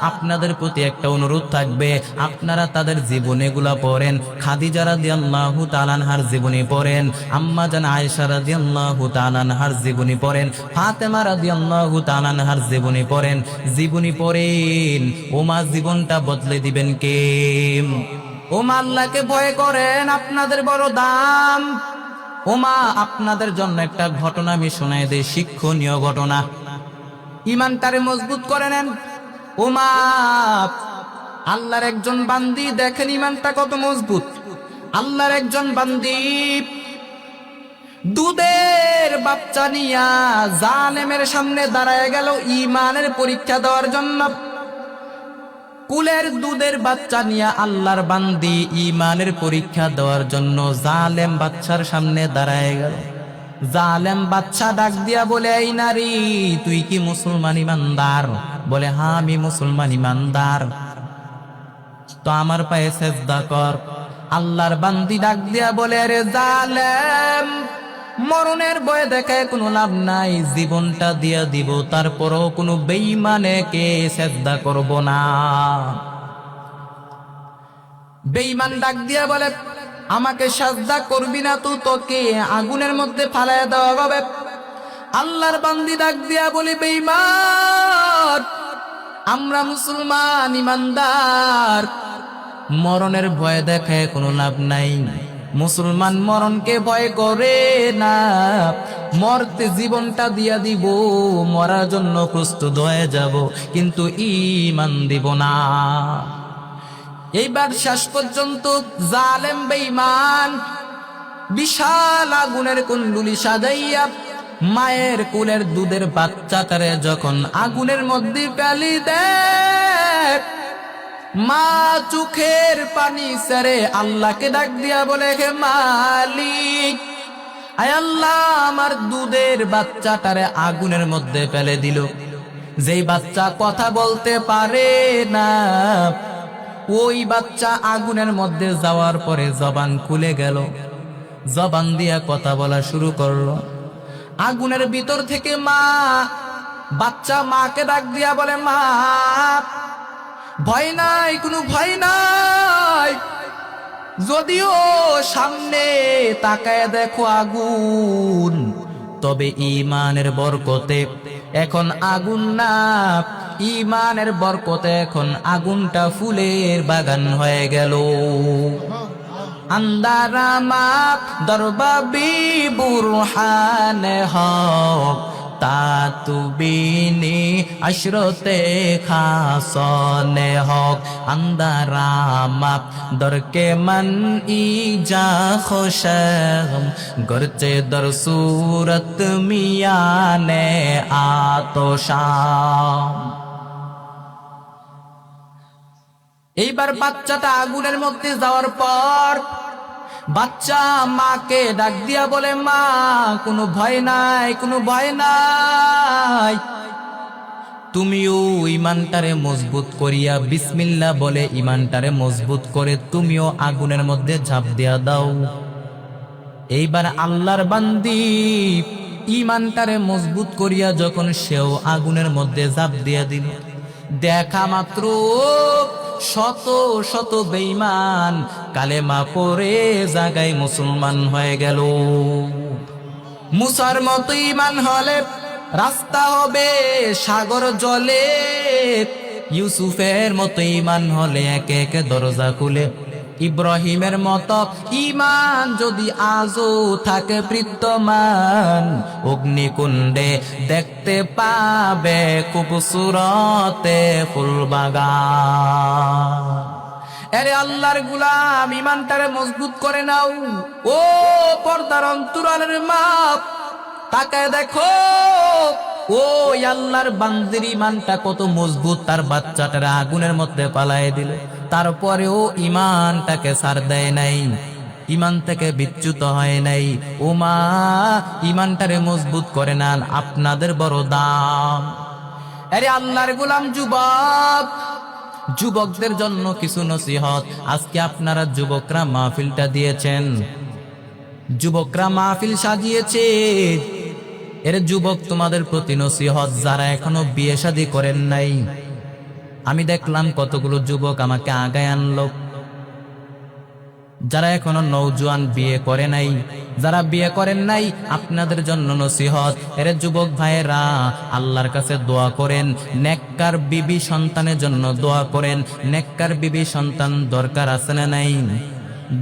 আপনাদের প্রতি একটা অনুরোধ থাকবে, আপনারা তাদের জীবনীগুলা পড়েন, খাদিজা রাদিয়াল্লাহু তাআলা আনহার জীবনী পড়েন, আম্মা জান আয়েশা রাদিয়াল্লাহু তাআলা আনহার জীবনী পড়েন, ফাতেমা রাদিয়াল্লাহু তাআলা আনহার জীবনী পড়েন, জীবনী পড়েন। ও মা, জীবনটা বদলে দিবেন কে? ও মা, আল্লাহকে ভয় করেন, আপনাদের বড় দাম। ও মা, আপনাদের জন্য একটা ঘটনা আমি শোনাই দেই, শিক্ষণীয় ঘটনা, ইমানটারে মজবুত করে নেন। ও মা, আল্লাহর একজন বান্দি, দেখেন ইমানটা কত মজবুত। আল্লাহর একজন বান্দি দুধের বাচ্চা নিয়া জালেমের সামনে দাঁড়ায় গেল ইমানের পরীক্ষা দেওয়ার জন্য। কুলের দুধের বাচ্চা নিয়ে আল্লাহর বান্দি ইমানের পরীক্ষা দেওয়ার জন্য জালেম বাচ্চার সামনে দাঁড়ায় গেল। জালেম বাচ্চা ডাক দিয়া বলে, এই নারী, তুই কি মুসলমান ইমানদার? বলে, হ্যাঁ, আমি মুসলমান ইমানদার, তো আমার পায়ে সেজদা কর। আল্লাহর বান্দি ডাক দিয়া বলে, আরে জালেম, মরণের ভয় দেখায় কোনো লাভ নাই, জীবনটা দিয়া দিব, তারপরও কোনো বেঈমানকে সেজদা করব না। বেঈমান ডাক দিয়া বলে, আমাকে সেজদা করবি না তো তোকে আগুনের মধ্যে ফালাইয়া দেওয়া হবে। আল্লাহর বান্দি ডাক দিয়া বলে, বেঈমান, আমরা মুসলমান ইমানদার, মরণের ভয় দেখায় কোনো লাভ নাই, মুসলমান মরণকে ভয় করে না, মরতে জীবনটা দিয়া দিব, মরার জন্য প্রস্তুত হয়ে যাব, কিন্তু ঈমান দিব না। এইবার শেষ পর্যন্ত জালেম বেঈমান বিশাল আগুনের কুণ্ডুলি সাজাইয়া মায়ের কোলের দুধের বাচ্চাটারে যখন আগুনের মধ্যে ফেলি দেয়, মা চোখের পানি ছেড়ে আল্লাহকে ডাক দিয়া বলে, হে মালিক, আয় আল্লাহ, আমার দুধের বাচ্চাটারে আগুনের মধ্যে ফেলে দিল। যেই বাচ্চা কথা বলতে পারে না, ওই বাচ্চা আগুনের মধ্যে যাওয়ার পরে জবান খুলে গেল, জবান দিয়া কথা বলা শুরু করলো। আগুনের ভিতর থেকে বাচ্চা মাকে ডাক দিয়া বলে, মা, ভয় নাই, কোনো ভয় নাই, যদিও সামনে তাকায় দেখো আগুন, তবে ঈমানের বরকতে এখন আগুন না, ঈমানের বরকতে এখন আগুনটা ফুলের বাগান হয়ে গেল। আন্দারামা দরবাবি বুরহান হক তাতুবিনি আশরতে খাসনে হক, আন্দারামা দরকে মন ইজা খুশম গরচে দর সুরত মিয়ানে আতশাম। এইবার বাচ্চাটা আগুনের মধ্যে যাওয়ার পর বাচ্চা মাকে ডাক দিয়া বলে, মা, কোনো ভয় নাই, কোনো ভয় নাই, তুমিও ইমানটারে মজবুত করিয়া বিসমিল্লাহ বলে ইমানটারে মজবুত করে তুমিও আগুনের মধ্যে ঝাঁপ দিয়া দাও। এইবার আল্লাহর বান্দি ইমানটারে মজবুত করিয়া যখন সেও আগুনের মধ্যে ঝাঁপ দিয়া দিল, দেখা মাত্র শত শত বেঈমান কালেমা পড়ে জায়গায় মুসলমান হয়ে গেল। মুসার মতো ঈমান হলে রাস্তা হবে সাগর জলে, ইউসুফের মতো ঈমান হলে একে একে দরজা খুলে, ইব্রাহিমের মতো ঈমান যদি আজও থাকে বিদ্যমান, অগ্নিকুণ্ডে দেখতে পাবে খুবসুরতে ফুলবাগান। আরে আল্লাহর গোলাম, ঈমানটারে মজবুত করে নাও। ও পর্দার অন্তরালের মা, তাকায় দেখো, ও আল্লাহর বান্দির ঈমানটা কত মজবুত, তার বাচ্চাটারে আগুনের মধ্যে পালায় দিল, তারপরেও ঈমানটাকে ছাড় দেয় নাই, ঈমান থেকে বিচ্যুত হয় নাই। ও মা, ঈমানটারে মজবুত করে নেন, আপনাদের বড় দাম। আরে আল্লাহর গোলাম যুবকদের জন্য কিছু নসিহত। আজকে আপনারা যুবকরা মাহফিলটা দিয়েছেন, যুবকরা মাহফিল সাজিয়েছে, এর যুবক তোমাদের প্রতি নসিহত, যারা এখনো বিয়ে শাদী করেন নাই, আমি দেখলাম কতগুলো যুবক আমাকে আগায় আনলো, যারা এখনো নওজোয়ান বিয়ে করে নাই, যারা বিয়ে করেন নাই, আপনাদের জন্য নসিহত। এর যুবক ভাইয়েরা, আল্লাহর কাছে দোয়া করেন, নেককার বিবি সন্তানের জন্য দোয়া করেন। নেককার বিবি সন্তান দরকার আছে না নাই?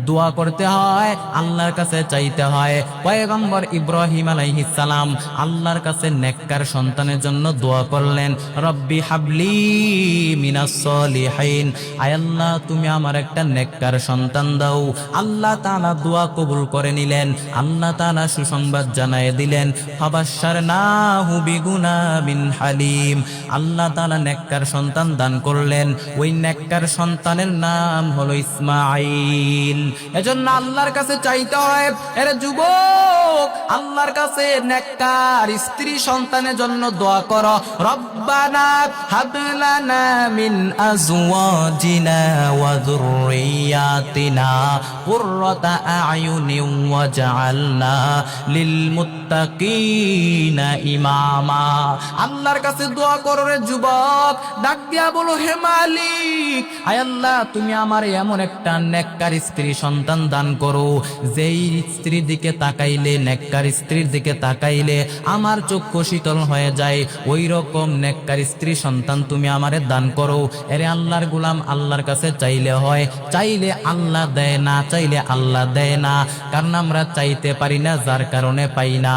দোয়া করতে হয়, আল্লাহর কাছে চাইতে হয়। পয়গম্বর ইব্রাহিম আলাইহিস সালাম আল্লাহর কাছে নেককার সন্তানের জন্য দোয়া করলেন, রব্বি হাবলি মিনাস সলিহিন, আয় আল্লাহ, তুমি আমার একটা নেককার সন্তান দাও। আল্লাহ তাআলা দোয়া কবুল করে নিলেন। আল্লাহ তাআলা সুসংবাদ জানায় দিলেন, ফাবাশশারনাহু বিগুলামিন হালিম। আল্লাহ তাআলা নেককার সন্তান দান করলেন। ওই নেককার সন্তানের নাম হলো ইসমাঈল। এজন্য আল্লাহর কাছে চাইতে হয়। এর যুবক, আল্লাহর কাছে নেককার স্ত্রী সন্তানের জন্য দোয়া করো, রব্বানা হাব লানা মিন আজওয়াজিনা ওয়া যুররিয়াতিনা কুররাতা আ'য়ুনিন ওয়াজআলনা লিল মুত্তাকিনা ইমামা। আল্লাহর কাছে দোয়া করো রে যুবক, ডাক দিয়া বলো, হে মালিক, আয় আল্লাহ, তুমি আমার এমন একটা নেককার স্ত্রী সন্তান দান করো, যেই স্ত্রীর দিকে তাকাইলে, নেককার স্ত্রীর দিকে তাকাইলে আমার চক্ষু শীতল হয়ে যায়। ওই রকম নেককার স্ত্রী সন্তান তুমি আমারে দান করো। এরে আল্লাহর গোলাম, আল্লাহর কাছে চাইলে হয়, চাইলে আল্লাহ দেয়, না চাইলে আল্লাহ দেয় না। কারণ আমরা চাইতে পারি না, যার কারণে পাই না।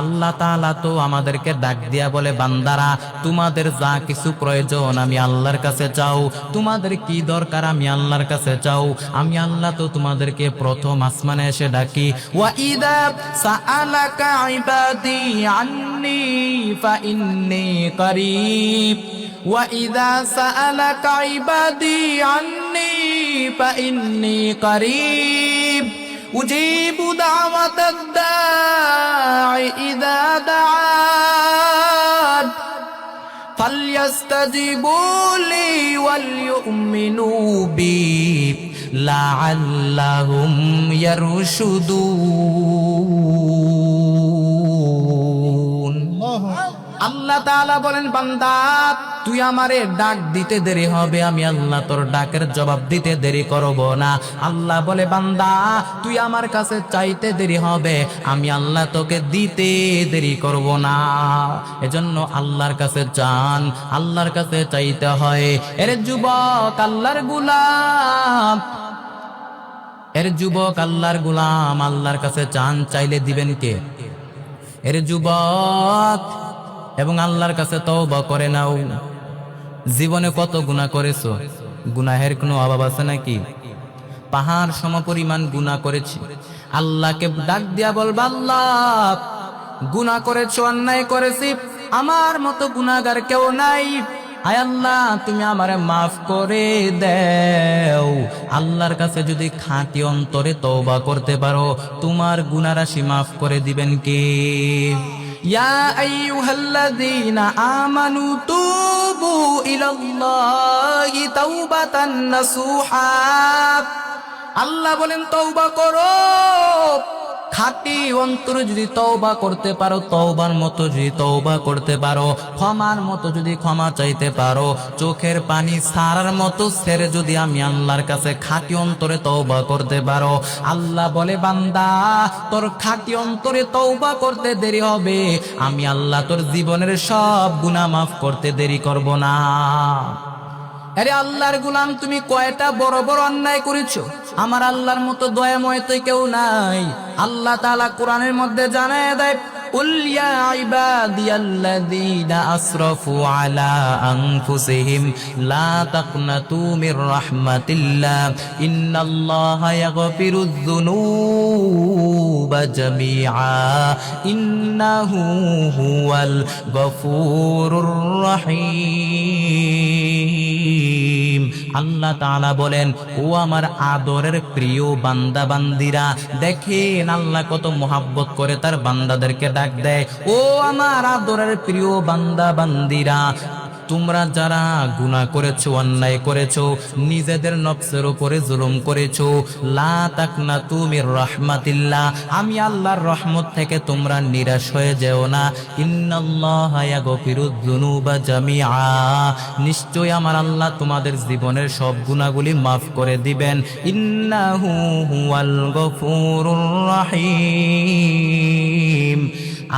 আল্লাহ তাআলা তো আমাদেরকে ডাক দিয়া বলে, বান্দারা তোমাদের যা কিছু প্রয়োজন আমি আল্লাহর কাছে চাও, তোমাদের কি দরকার আমি আল্লাহর কাছে চাও। আমি আল্লাহ তো তোমাদেরকে প্রথম আসমানে এসে ডাকি, ওয়া ইদা সাআলাকা ইবাদি আন্নী ফাইন্নী করিব, ওয়া ইদা সাআলাকা ইবাদি আন্নী ফাইন্নী করিব উজিবু দাওয়াতাদ দাঈ ইযা দাআন فَلْيَسْتَجِيبُوا لِي وَلْيُؤْمِنُوا بِي لَعَلَّهُمْ يَرْشُدُونَ। আল্লাহ তাআলা বলেন, বান্দা তুই আমারে ডাক দিতে দেরি হবে, আমি আল্লাহ তোর ডাকের জবাব দিতে দেরি করব না। আল্লাহ বলে, বান্দা তুই আমার কাছে চাইতে দেরি হবে, আমি আল্লাহ তোকে দিতে দেরি করব না। এজন্য আল্লাহর কাছে চান, আল্লাহর কাছে চাইতে হয়। এর যুবক আল্লাহর গোলাম, এর যুবক আল্লাহর গোলাম, আল্লাহর কাছে চান, চাইলে দিবেন কে? এর যুবক এবং আল্লাহর কাছে তওবা করে নাও। জীবনে কত গুনাহ করেছো? গুনাহের কোনো অভাব আছে নাকি? পাহাড় সমপরিমাণ গুনাহ করেছি। আল্লাহকে ডাক দিয়া বলবা, আল্লাহ গুনাহ করেছো, অন্যায় করেছি, আমার মতো গুনাহগার কেউ নাই, আয় আল্লাহ তুমি আমারে মাফ করে দাও। আল্লাহর কাছে যদি খাঁটি অন্তরে তওবা করতে পারো, তোমার গুনাহ রাশি মাফ করে দিবেন কে? ইয়া আইয়ুহাল্লাযীনা আমানু তুবু ইলাল্লাহি তাওবাতান নাসুহা। আল্লাহ বলেন তওবা করো, খাঁটি অন্তরে যদি তওবা করতে পারো, তওবার মতো যদি তওবা করতে পারো, ক্ষমার মতো যদি ক্ষমা চাইতে পারো, চোখের পানি ছাড়ার মতো ছেড়ে যদি আমি আল্লাহর কাছে খাঁটি অন্তরে তওবা করতে পারো, আল্লাহ বলে, বান্দা তোর খাঁটি অন্তরে তওবা করতে দেরি হবে, আমি আল্লাহ তোর জীবনের সব গুনাহ মাফ করতে দেরি করব না। আরে আল্লাহর গোলাম, তুমি কয়টা বড় বড় অন্যায় করেছো? আমার আল্লাহর মতো দয়াময় তো কেউ নাই। আল্লাহ তাআলা কোরআনের মধ্যে জানায় দেয়, কুল ইয়া ইবাদিয়াল্লাযীনা আসরাফু আলা আনফুসিহিম লা তাকনাতু মির রাহমাতিল্লাহ ইন্নাল্লাহা ইয়াগফিরুয যুনুবা জামিআ ইন্নাহু হুয়াল গফুরুর রহিম। আল্লাহ তাআলা বলেন, ও আমার আদরের প্রিয় বান্দা বান্দিরা, দেখেন আল্লাহ কত মোহাব্বত করে তার বান্দাদেরকে ডাক দেয়। ও আমার আদরের প্রিয় বান্দা বান্দিরা, তোমরা যারা গুনাহ করেছো, অন্যায় করেছো, নিজেদের নফসের উপরে জুলুম করেছো, লা তাকনাতু মির রাহমাতিল্লাহ, আমি আল্লাহর রহমত থেকে তোমরা নিরাশ হয়ে যেও না। ইন্নাল্লাহা ইয়াগফিরুয যুনুবা জামিআ, নিশ্চয় আমার আল্লাহ তোমাদের জীবনের সব গুনাহগুলি মাফ করে দিবেন। ইন্নাহু হুয়াল গফুরুর রহিম।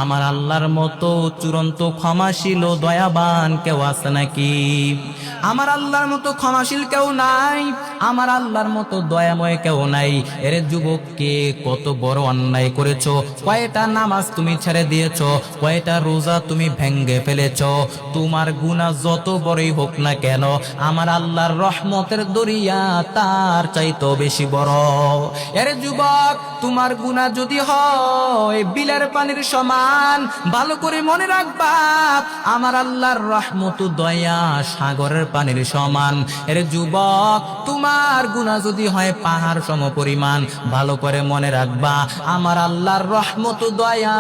আমার আল্লাহর মতো চূড়ান্ত ক্ষমাশীল ও দয়াবান কেউ আছে নাকি? আমার আল্লাহর মতো ক্ষমাশীল কেউ নাই, আমার আল্লাহর মতো দয়াময় কেউ নাই। এর যুবককে কত বড় অন্যায় করেছো, কয়টা নামাজ তুমি ছেড়ে দিয়েছো, কয়টা রোজা তুমি ভেঙ্গে ফেলেছো। তোমার গুনাহ যত বড়ই হোক না কেন, আমার আল্লাহর রহমতের দরিয়া তার চাইতো বেশি বড়। এর যুবক, তোমার গুনাহ যদি হয় বিলের পানির সমান, ভালো করে মনে রাখবা আমার আল্লাহর রহমত দয়া সাগরের পানির সমান। এর যুবক, তোমার গুনাহ যদি হয় পাহাড় সমপরিমাণ, ভালো করে মনে রাখবা আমার আল্লাহর রহমত দয়া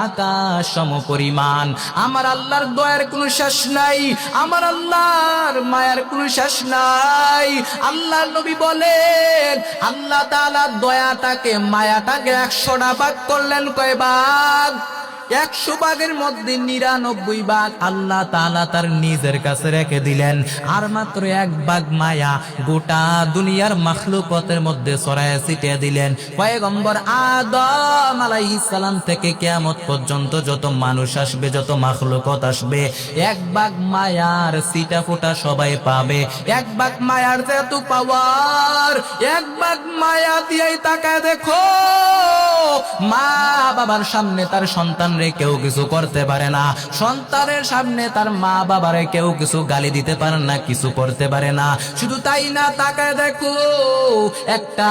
আকাশ সমপরিমাণ। আমার আল্লাহর দয়ার কোনো শেষ নাই, আমার আল্লাহর মায়ার কোনো শেষ নাই। আল্লাহর নবী বলেন, আল্লাহ তাআলা দয়াটাকে মায়াটাকে 100টা ভাগ করলেন কয় ভাগ? 100 ভাগের মধ্যে 99 ভাগ আল্লাহ তাআলা তার নিজের কাছে রেখে দিলেন, আর মাত্র 1 ভাগ মায়া গোটা দুনিয়ার মাখলুকাতের মধ্যে ছড়ায় ছিটিয়ে দিলেন। পয়গম্বর আদম আলাইহিস সালাম থেকে কিয়ামত পর্যন্ত যত মানুষ আসবে, যত মাখলুকাত আসবে, 1 ভাগ মায়ার ছিটা ফোঁটা সবাই পাবে। 1 ভাগ মায়ার যেহেতু পাওয়ার, 1 ভাগ মায়া দিয়েই তাকায় দেখো, মা বাবার সামনে তার সন্তানরে কেউ কিছু করতে পারে না, সন্তানের সামনে তার মা বাবারে কেউ কিছু গালি দিতে পারে না, কিছু করতে পারে না। শুধু তাই না, তাকায় দেখো একটা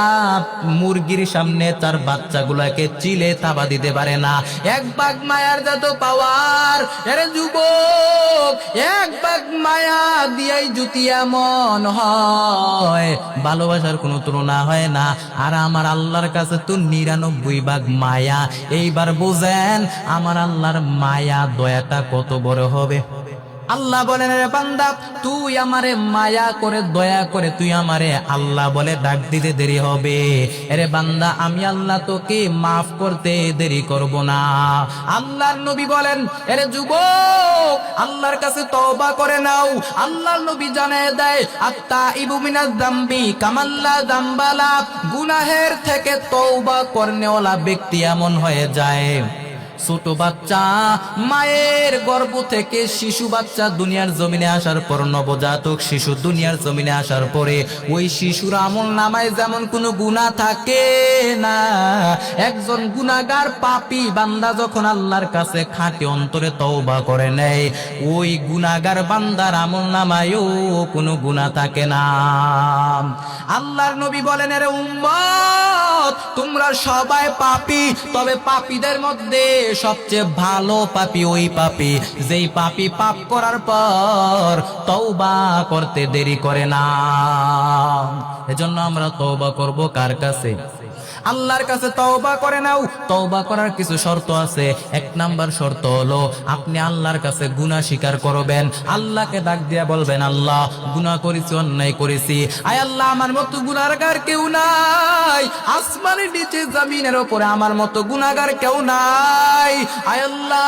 মুরগির সামনে তার বাচ্চাগুলোকে চিলে থাবা দিতে পারে না। 1 ভাগ মায়ার যত পাওয়ার, এরে যুবক, 1 ভাগ মায়া দিয়েই যদি এমন হয়, ভালোবাসার কোনো তুলনা হয় না। আর আমার আল্লাহর কাছে তো 99 ভাগ মায়া। এইবার বুঝেন আমার আল্লাহর মায়া দয়াটা কত বড় হবে। আল্লাহ বলেন, রে বান্দা, তুই আমারে মায়া করে দয়া করে তুই আমারে আল্লাহ বলে ডাক দিতে দেরি হবে। আরে বান্দা, আমি আল্লাহ তোকে মাফ করতে দেরি করব না। আল্লাহর নবী বলেন, আরে যুবক, আল্লাহর কাছে তওবা করে নাও। আল্লাহর নবী জানিয়ে দেয়, আত্তাইবু মিনাজ যামবি কামাল্লা যামবালা, গুনাহের থেকে তওবা করনেওয়ালা ব্যক্তি এমন হয়ে যায়, ছোট বাচ্চা মায়ের গর্ভ থেকে শিশু বাচ্চা দুনিয়ার জমিনে আসার পর, নবজাতক শিশু দুনিয়ার জমিনে আসার পরে ওই শিশুর আমল নামায় যেমন কোনো গুনাহ থাকে না, একজন গুনাহগার পাপী বান্দা যখন আল্লাহর কাছে খাঁটি অন্তরে তওবা করে নেয়, ওই গুনাহগার বান্দার আমল নামায়ও কোনো গুনাহ থাকে না। আল্লাহর নবী বলেন, আরে উম্মত, তোমরা সবাই পাপী, তবে পাপীদের মধ্যে সবচেয়ে ভালো পাপী ওই পাপী যেই পাপী পাপ করার পর তওবা করতে দেরি করে না। এজন্য আমরা তওবা করব কার কাছে? আল্লাহর কাছে তওবা করে নাও। তওবা করার কিছু শর্ত আছে। 1 নাম্বার শর্ত হলো আপনি আল্লাহর কাছে গুনাহ স্বীকার করবেন, আল্লাহকে ডাক দিয়ে বলবেন, আল্লাহ গুনাহ করেছি, অন্যায় করেছি, আয় আল্লাহ আমার মতো গুনাহগার কেউ নাই, আসমানের নিচে জমিনের উপরে আমার মতো গুনাহগার কেউ নাই, আয় আল্লাহ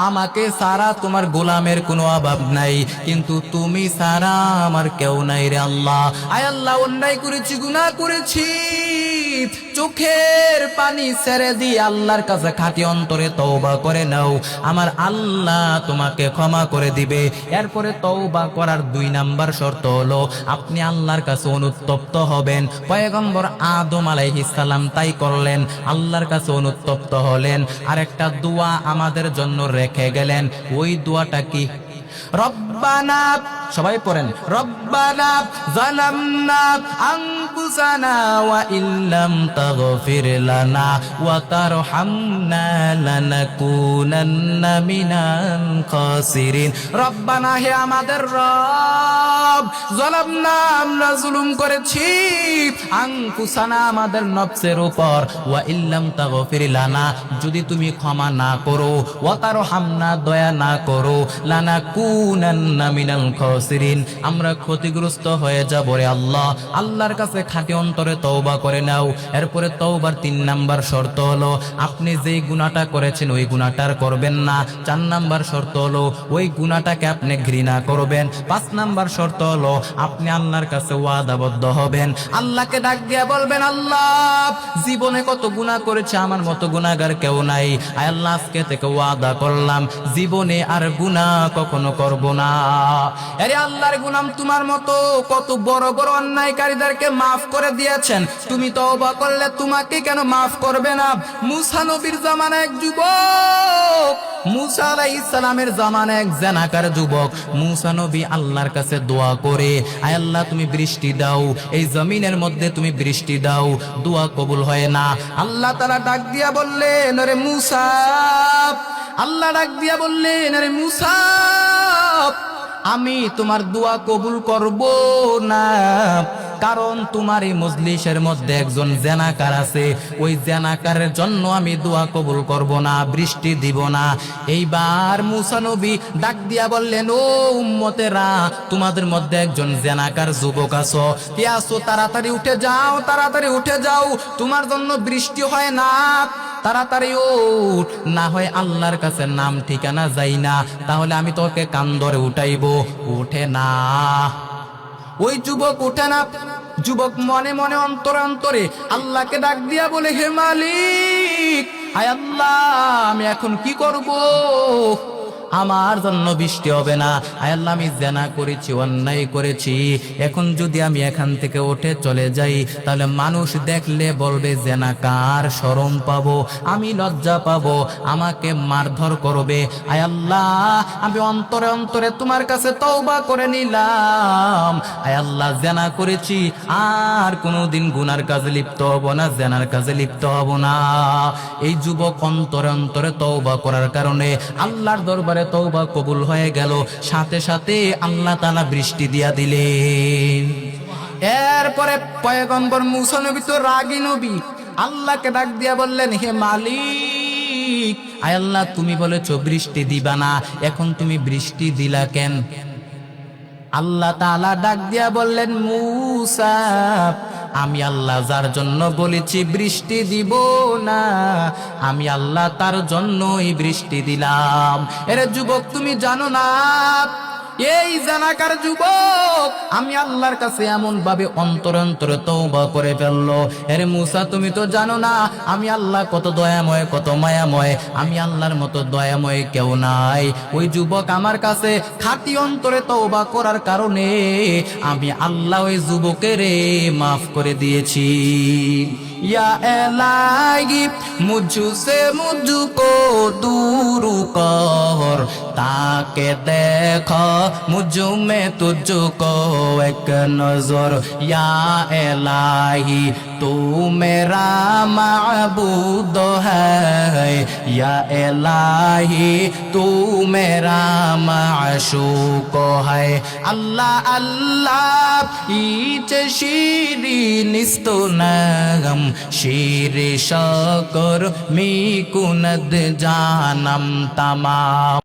আমাকে সারা তোমার গোলামের কোনো অভাব নাই, কিন্তু তুমি সারা আমার কেউ নাই রে আল্লাহ। আয় আল্লাহ অন্যায় করেছি, গুনাহ করেছি, চোখের পানি ছেড়ে দিয়ে আল্লাহর কাছে খাঁটি অন্তরে তওবা করে নাও, আমার আল্লাহ তোমাকে ক্ষমা করে দিবে। এরপরে তওবা করার 2 নাম্বার শর্ত হলো আপনি আল্লাহর কাছে অনুতপ্ত হবেন। পয়গম্বর আদম আলাইহিস সালাম তাই করলেন, আল্লাহর কাছে অনুতপ্ত হলেন। আর একটা দোয়া আমাদের জন্য রেখে গেলেন। ওই দোয়াটা কি? রব্বানা, সবাই পড়েন, রব্বানা যালামনা আনফুসানা ওয়া ইল্লাম তাগফির লানা ওয়া তারহামনা লানাকুনান্না মিনাল খাসিরিন। রব্বানা, হে আমাদের রব, যালামনা, আমরা জুলুম করেছি, আনফুসানা, আমাদের নফসের উপর, ওয়া ইল্লাম তাগফির লানা, যদি তুমি ক্ষমা না করো, ওয়া তারহামনা, দয়া না করো, লানাকুনান্না মিনাল খাসিরিন, আমরা ক্ষতিগ্রস্ত হয়ে যাব রে আল্লাহ। আল্লাহর কাছে খাঁটি অন্তরে তওবা করে নাও। এরপরে তওবার 3 নাম্বার শর্ত হলো আপনি যেই গুনাহটা করেছেন ওই গুনাহটা করবেন না। 4 নাম্বার শর্ত হলো ওই গুনাহটাকে আপনি ঘৃণা করবেন। 5 নাম্বার শর্ত হলো আপনি আল্লাহর কাছে ওয়াদাবদ্ধ হবেন, আল্লাহকে ডাক দিয়ে বলবেন, আল্লাহ জীবনে কত গুনাহ করেছে, আমার মতো গুনাহগার কেউ নাই, আয় আল্লাহ আজকে থেকে ওয়াদা করলাম জীবনে আর গুনাহ কখনো করব না। আরে আল্লাহর গোলাম, তোমার মতো কত বড় বড় অন্যায়কারীদেরকে মাফ করে দিয়েছেন, তুমি তওবা করলে তোমাকে কেন মাফ করবে না? মুসা নবীর জামানায় এক যুবক, মুসা আলাইহিস সালামের জামানায় এক জেনাকার যুবক, মুসা নবী আল্লাহর কাছে দোয়া করে, আয় আল্লাহ তুমি বৃষ্টি দাও, এই জমিনের মধ্যে তুমি বৃষ্টি দাও, দোয়া কবুল হয় না। আল্লাহ তাআলা ডাক দিয়া বললেন, আরে মুসা, আল্লাহ ডাক দিয়া বললেন, আরে মুসা, আমি তোমার দোয়া কবুল করব না, কারণ তোমার এই মজলিসের মধ্যে একজন জেনাকার আছে, ওই জেনাকারের জন্য আমি দোয়া কবুল করব না, বৃষ্টি দিব না। এইবার মুসা নবী ডাক দিয়া বললেন, ও উম্মতেরা, তোমাদের মধ্যে একজন জেনাকার যুবক আছো, কে আছো, তাড়াতাড়ি উঠে যাও, তাড়াতাড়ি উঠে যাও, তোমার জন্য বৃষ্টি হয় না। তাড়াতাড়ি উঠ, না হয় আল্লাহর কাছে নাম ঠিকানা যাই না, তাহলে আমি তোকে কান ধরে উঠাইবো। উঠে না, ওই যুবক উঠে না। যুবক মনে মনে অন্তরে অন্তরে আল্লাহকে ডাক দিয়া বলে, হে মালিক, আয় আল্লাহ, আমি এখন কি করব? আমার জন্য বৃষ্টি হবে না। আয় আল্লাহ, আমি জেনা করেছি, অন্যায় করেছি, এখন যদি আমি এখান থেকে উঠে চলে যাই তাহলে মানুষ দেখলে বলবে জেনাকার, শরম পাবো, আমি লজ্জা পাবো, আমাকে মারধর করবে। আয় আল্লাহ, আমি অন্তরে অন্তরে তোমার কাছে তওবা করে নিলাম। আয় আল্লাহ, জেনা করেছি, আর কোনোদিন গুনার কাজে লিপ্ত হব না, জেনার কাজে লিপ্ত হব না। এই যুবক অন্তরে অন্তরে তওবা করার কারণে আল্লাহর দরবারে তওবা কবুল হয়ে গেল। সাথে সাথে আল্লাহ তাআলা বৃষ্টি দিয়া দিলেন। এরপরে পয়গম্বর মূসা নবী তো রাগী নবী, আল্লাহকে ডাক দিয়া বললেন, হে মালিক, আয় আল্লাহ, তুমি বলেছো বৃষ্টি দিবা না, এখন তুমি বৃষ্টি দিলা কেন? আল্লাহ তাআলা ডাক দিয়া বললেন, মূসা, আমি আল্লাহ যার জন্য বলেছি বৃষ্টি দিব না, আমি আল্লাহ তার জন্যই বৃষ্টি দিলাম। এরে যুবক, তুমি জানো না, এই জানাকার যুবক আমি আল্লাহর কাছে এমন ভাবে অন্তর অন্তরে তওবা করে ফেললো। আরে মূসা, তুমি তো জানো না আমি আল্লাহ কত দয়াময়, কত মায়াময়, আমি আল্লাহর মতো দয়াময় কেউ নাই। ওই যুবক আমার কাছে খাঁটি অন্তরে তওবা করার কারণে আমি আল্লাহ ওই যুবকের মাফ করে দিয়েছি। या इलाही मुझसे मुझको दूर कर, ताके देखो मुझ में तुझको एक नजर। या इलाही तू मेरा माबूद है, या इलाही तू मेरा माशूक है। अल्लाह अल्लाह इच शीरी निस्तो नगम शीर शकर मी कुनद जानम तमाम।